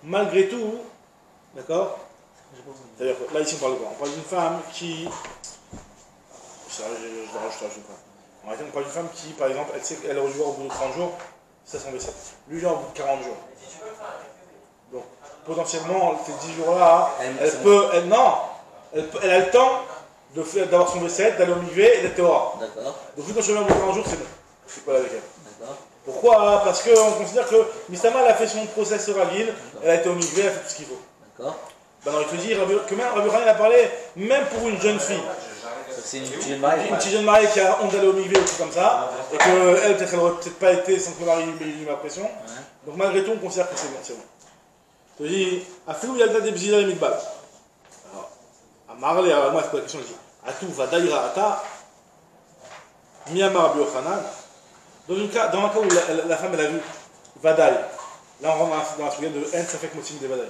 malgré tout, d'accord? C'est-à-dire que là ici on parle de quoi? On parle d'une femme qui. Je dois rajouter un En réalité, on parle d'une femme qui, par exemple, elle sait qu'elle aurait dû voir au bout de 30 jours, ça son V7. Lui, il est au bout de 40 jours. Donc, potentiellement, ces 10 jours-là, elle a le temps d'avoir son V7, d'aller au MIV et d'être Théora. D'accord. Donc, vu qu'on se met au bout de 40 jours, c'est bon. C'est pas avec elle. D'accord. Pourquoi? Parce qu'on considère que Mistama, elle a fait son process ragil, elle a été au MIV, elle a fait tout ce qu'il faut. D'accord. Ben non, il te dit que même Rabbi Yochanan a parlé, même pour une jeune fille. C'est une petite jeune mariée. Une petite jeune mariée qui a honte d'aller au MIV ou tout comme ça, et qu'elle, peut-être, elle aurait peut-être pas été sans que le mari lui mette la pression. Ouais. Donc malgré tout, on considère que c'est bon, c'est bon. Je te dis, à Filou Yalda des Bzila et Midbal. Alors, à Marley, alors moi, c'est pas la question, je dis, Atou va daïra ata, Miyamar Rabbi Yochanan. Dans un cas où la femme, elle a vu Vadaï, là on rentre dans la sujet de haine, ça fait que motim des Vadaï.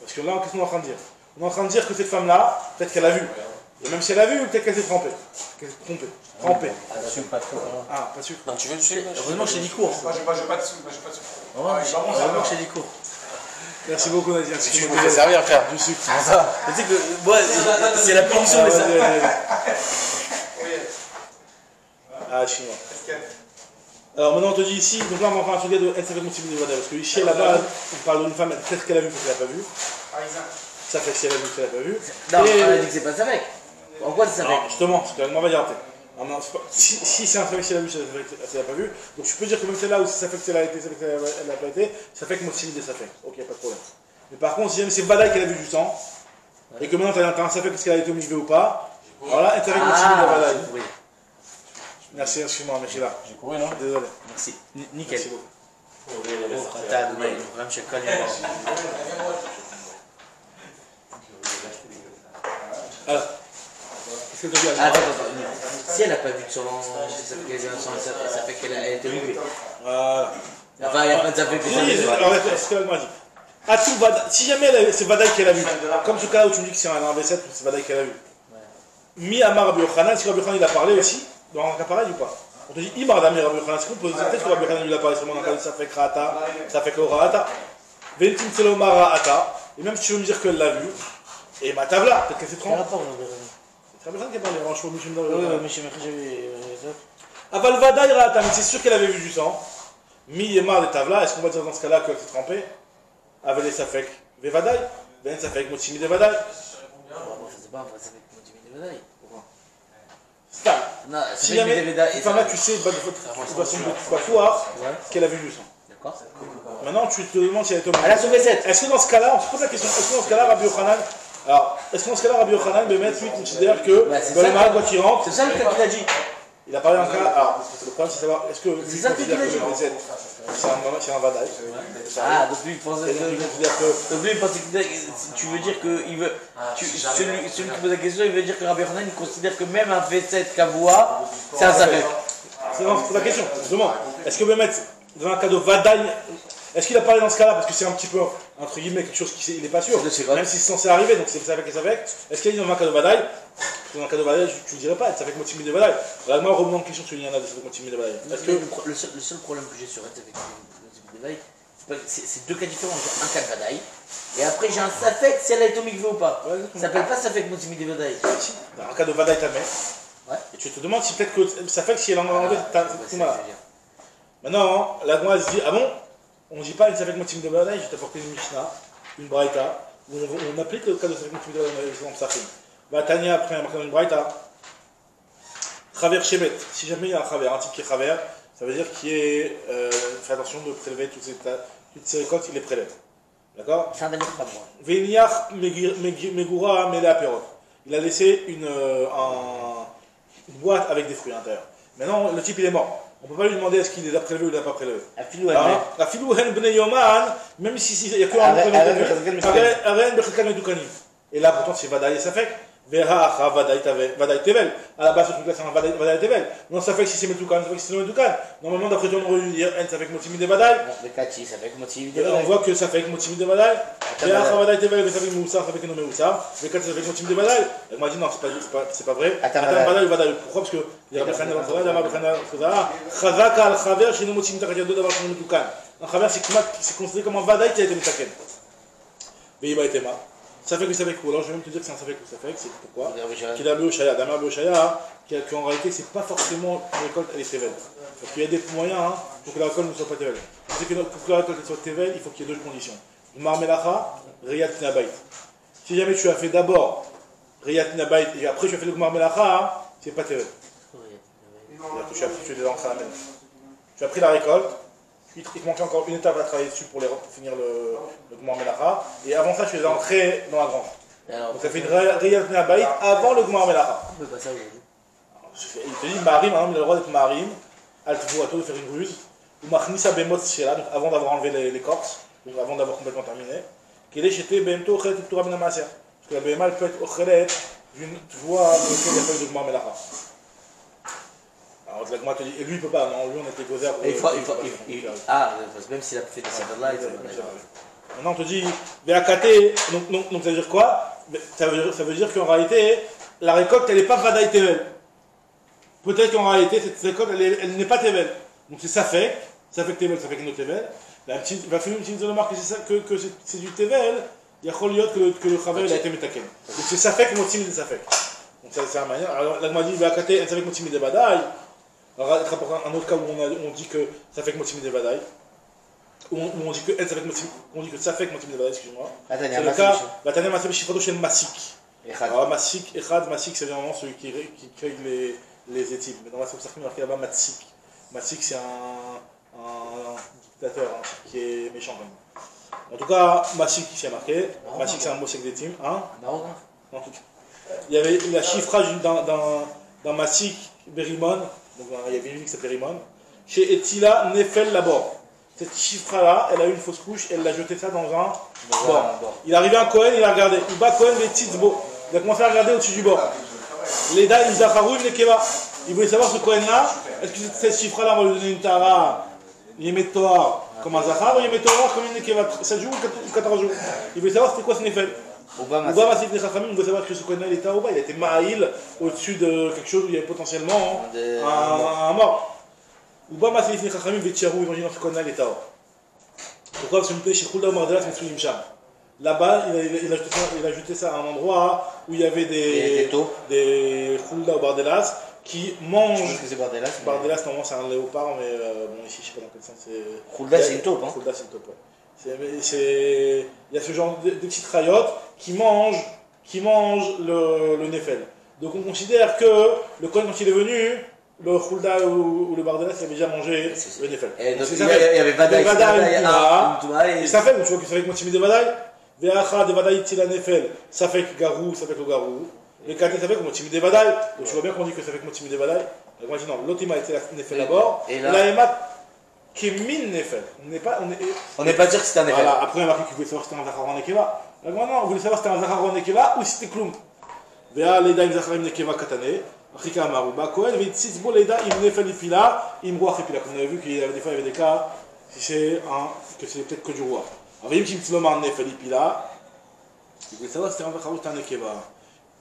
Parce que là, qu'est-ce qu'on est en train de dire? On est en train de dire que cette femme-là, peut-être qu'elle a vu. Et même si elle a vu, peut-être qu'elle s'est trompée. Qu'elle s'est trompée. Trempée. Ah, pas sûr. Non, tu veux le sucre? Heureusement que j'ai des cours. Moi, j'ai pas de sous. Heureusement que j'ai des cours. Merci beaucoup, Nadia. Tu peux te servir, frère. Du sucre. Tu sais que, moi, c'est la punition, mais ça. Ah, chinois. Alors maintenant on te dit ici, donc là on va faire un truc de elle s'appelle motivé de Vadaï, parce que ici là-bas on parle d'une femme, peut-être qu'elle a vu, peut-être qu'elle n'a pas vu. Ça fait que si elle a vu, qu'elle n'a pas vu. Non, elle a dit que c'est pas ça mec. En quoi c'est ça mec? Justement, parce qu'elle va dire après. Si c'est un fait que si elle a vu, ça fait qu'elle n'a pas vu. Donc je peux dire que même celle-là où ça fait que elle a été, ça fait qu'elle n'a pas été, ça fait que motivé de ça fait. Ok, pas de problème. Mais par contre, si jamais c'est Vadaï qu'elle a vu du sang, et que maintenant tu as un ça fait que qu'elle a été au milieu ou pas, voilà, elle s'appelle motivé de Vadaï. Merci, excuse-moi, merci là. J'ai couru, non? Désolé. Merci. Nickel. Merci beaucoup. Alors, qu'est-ce que tu as dit? Attends. Si elle n'a pas vu de sang, ça fait qu'elle a été levée. Voilà. Enfin, il n'y a pas de ça fait que alors, c'est ce qu'elle m'a dit. Si jamais c'est Vadaï qu'elle a vu, comme ce cas où tu me dis que c'est un V7, c'est Vadaï qu'elle a vu. Mi Amar Rabbi Yochanan, si Rabbi Yochanan il a parlé aussi, dans un cas pareil ou pas? On te dit Imar Dami Rabbi Yochanan, est-ce qu'on peut peut-être que Rabbi Yochanan lui a parlé seulement dans le cas de ça fait Krata, ça fait Korata, Ventim Selomara Ata, et même si tu veux me dire qu'elle l'a vu, et ma tavla, peut-être qu'elle s'est trompée. C'est Rabbi Yochanan qui a parlé, franchement, Aval Vadaï Rata, mais c'est sûr qu'elle avait vu du sang. Mi Yemar de tavla, est-ce qu'on va dire dans ce cas-là qu'elle s'est trompée? Avec les Safek, Vevadaï, Ben Safek Motimi de Vadaï. C'est pas un vrai Safek Motimi de Vadaï. Si jamais, cette femme-là, tu sais, de façon voir qu'elle a vu du sang. D'accord. Maintenant, tu te demandes si elle est elle a son V7. Est-ce que dans ce cas-là, on se pose la question, est-ce que dans ce cas-là, Rabbi Yochanan, alors, est-ce que dans ce cas-là, Rabbi Yochanan, Bémet, lui, considère que dans les malades, quand il rentre, c'est ça le cas qu'il a dit. Il a parlé d'un cas, alors, le problème, c'est de savoir, est-ce que lui considère que le V7, c'est un Vadaï? Ah, donc lui, il pensait que tu veux dire que il veut, celui qui pose la question, il veut dire que Rabbi Yochanan, il considère que même un V7 Kavoua, c'est un Safek. C'est la question, justement. Est-ce que Bémet, dans un cas de Vadaï, est-ce qu'il a parlé dans ce cas-là, parce que c'est un petit peu, entre guillemets, quelque chose qu'il n'est pas sûr, même si c'est censé arriver, donc c'est Safek et Safek, est-ce qu'il a dit dans un cas de Vadaï? Dans un cas de Vadaï, tu ne dirais pas, ça fait que motivé de Vadaï. Alors, moi, revenons en question sur l'Iana de ça fait motivé de Vadaï. Le seul problème que j'ai sur Safek de Vadaï, c'est deux cas différents. J'ai un cas de Vadaï, et après j'ai un Safek si elle a été au mikvé ou pas. Ça s'appelle pas Safek motivé de Vadaï. Dans un cas de Vadaï, ta mère. Ouais. Et tu te demandes si peut-être que Safek, si elle en a enlevé, t'as tout mal. Maintenant, la Gmoise dit, ah bon, on ne dit pas une Safek motivé de Vadaï, je t'ai apporté une Mishnah, une Braïta, où on applique le cas de Safek motivé de Vadaï dans l'exemple Safek. Tania, après, on a une braïta. Chaver Shemet. Si jamais il y a un Chaver, un type qui est Chaver, ça veut dire qu'il fait attention de prélever toutes ces récoltes, il les prélève. D'accord? C'est un dernier pas moi. Véniach Megura Mela Perot. Il a laissé une boîte avec des fruits à l'intérieur. Maintenant, le type il est mort. On ne peut pas lui demander est-ce qu'il les a prélevés ou il ne les a pas prélevés. La filou hen bnei yoman, même si il n'y a que un prélevé. Et là, pourtant, c'est Vadaï et Safek. Veha Vadaï Tevel. À la base, ce truc-là, c'est un Vadaï Tevel. Non, ça fait que si c'est Metoukan, ça fait que si c'est Metoukan. Normalement, d'après toi, on aurait dû dire N, ça fait que motivé de Vadaï. Ça fait que motivé de Vadaï. On voit que ça fait que motivé de Vadaï. Veha Vadaï Tevel, ça fait que Moussa, ça fait que nommé Moussa. Vekat, ça fait que motivé de Vadaï. Elle m'a dit non, c'est pas vrai. Attends, Vadaï ou Vadaï. Pourquoi? Parce que il y a Rabbi Khana, Rabbi Khana, Chazaka al Chaver, chez nous motivé de d'avoir son Metoukan. Un Chaver, c'est considéré comme un Vadaï qui a été Metaken. Veïba et Tema. Ça fait que ça fait quoi? Alors je vais même te dire que c'est un ça fait que ça fait, c'est pourquoi? Qu'il a Beoshaya, Damar Beoshaya, qu'en réalité c'est pas forcément la récolte elle est Tevel. Parce qu'il y a des moyens hein, pour que la récolte ne soit pas Tevel. C'est que pour que la récolte soit Tevel, il faut qu'il y ait deux conditions. Gmar Melacha, Riyat Tinabait. Si jamais tu as fait d'abord Riyat Tinabait et après tu as fait le Gmar Melacha, c'est pas Tevel. C'est-à-dire que tu as déjà rentré à la main. Tu as pris la récolte. Il te manquait encore une étape à travailler dessus pour finir le Gmar Melacha. Et avant ça, tu es entré dans la grange. Donc ça fait une Riyat Tinabait avant le Gmar Melacha. On peut pas ça aujourd'hui. Il te dit Marim, il a le droit d'être Marim, Altvoato, de faire une ruse, ou Machnisa Bemot Shela, donc avant d'avoir enlevé l'écorce, donc avant d'avoir complètement terminé, qu'il est jeté Bemto Ochelet Tura Minamasia. Parce que la Bema peut être Ochelet d'une voie dans laquelle il n'y a pas eu de Gmar Melacha. Alors la te dit, et lui il peut pas, non, lui on était causé pour. Même s'il a fait des savades là, il faut pas. Maintenant on te dit, Veakate, donc ça veut dire quoi? Ça veut dire qu'en réalité, la récolte elle n'est pas Vadaï Tevel. Peut-être qu'en réalité, cette récolte, elle n'est pas Tevel. Donc c'est Safek Tevel, Safek no Tevel. Il va finir utiliser le marque que c'est du Tevel, il y a Choliot que le Chavel a été Metaken. Donc c'est Safek Motimi de Safek. Donc c'est la manière. Alors là, on m'a dit, Veakate, Safek Motimi de Badaï. Alors il rapporte un autre cas où on dit que Safek Motimi de Badaï. Où on dit que Safek Motimi de Badaï, excuse-moi. C'est le cas, Vatania Masem Shifado Shen Masik. Alors Masik, c'est vraiment celui qui cueille les éthyles. Mais dans la Sopsachim, il y a marqué là-bas Matsik. Matsik, c'est un dictateur hein, qui est méchant quand même. En tout cas, Matsik ici a marqué. Matsik, c'est un mot sec d'éthyme. Hein en tout cas. Il y avait la chiffrage d'un Matsik Berimon. Donc il y avait une ville qui s'appelait Rimon. Chez Etila Nefel Labor. Cette chiffre-là, elle a eu une fausse couche et elle a jeté ça dans un bord. Il est arrivé à Cohen, il a regardé. Il bat Cohen les petites beaux. Il a commencé à regarder au-dessus du bord. Les daïs, ils Zacharou, les Keva. Il voulait savoir ce Cohen-là, est-ce que cette chiffre-là, on va lui donner une Tara, il met Toar comme un Zachar, ou il met Toar comme une Keva, 7 jours ou 14 jours. Il voulait savoir c'était quoi ce Nefel. Obama Sif Nechamim, il voulait savoir que ce Cohen-là, il était à Oba, il était Maïl, au-dessus de quelque chose où il y avait potentiellement un mort. Obama Sif Nechamim, Vetchiarou, imaginons ce Cohen-là, il était à Oba. Pourquoi? Parce que chez Khulda Mardelas, Metsulim Sham. Là-bas, il a jeté ça à un endroit où il y avait des Khulda ou Bardelas qui mangent. Je pense que c'est Bardelas. Bardelas, normalement, c'est un léopard, mais bon, ici, je sais pas dans quel sens c'est. Khulda, c'est une taupe, hein. Khulda, c'est une taupe, ouais. Il y a ce genre de petites rayottes qui mangent le Nefel. Donc on considère que le Kohen, quand il est venu, le Khulda ou le Bardelas, il avait déjà mangé le Nefel. Il y avait Vadaï, et ça fait, donc tu vois que ça fait que moi, timide de Vadaï. Veacha de Vadaï Tila Nefel, ça fait que Garou, ça fait que le Garou. Et Kate, ça fait que Motimide de Vadaï. Donc tu vois bien qu'on dit que ça fait que Motimide de Vadaï. Moi je dis non, l'Otima était la Nefel d'abord. Et la Emat Kemin Nefel. On n'est pas dire que c'était un Nefel. Voilà, après on a marqué qu'il voulait savoir si c'était un Zacharon Nekeva. Non, on voulait savoir si c'était un Zacharon Nekeva ou si c'était Kloum. Vea Leda im Zacharim Nekeva Katane. Rika Marouba Kohen, Vitzizbo Leda im Nefel Ipila, im Roi Ipila. Comme on avait vu qu'il y avait des fois il y avait des cas, que c'est peut-être que du roi. Alors, il y a un Nefel Ipila. Il voulait savoir si c'était un Zacharon ou un Nekeva.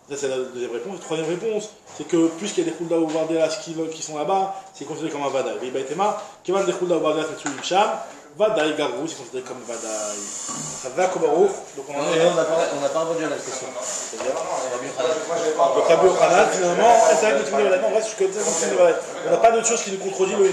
Ça, c'est la deuxième réponse. La troisième réponse, c'est que puisqu'il y a des Khulda ou Bardelas qui sont là-bas, c'est considéré comme un Vadaï. Et Baïtema, Kevan des Khulda ou Bardelas, c'est Tsulim Sham, Vadaï Garou, c'est considéré comme Vadaï. Ça va comme Baruch. Donc on n'a pas répondu à la question. Le Rabbi Yochanan, finalement, c'est vrai que on reste jusqu'à on n'a pas d'autre chose qui nous contredit le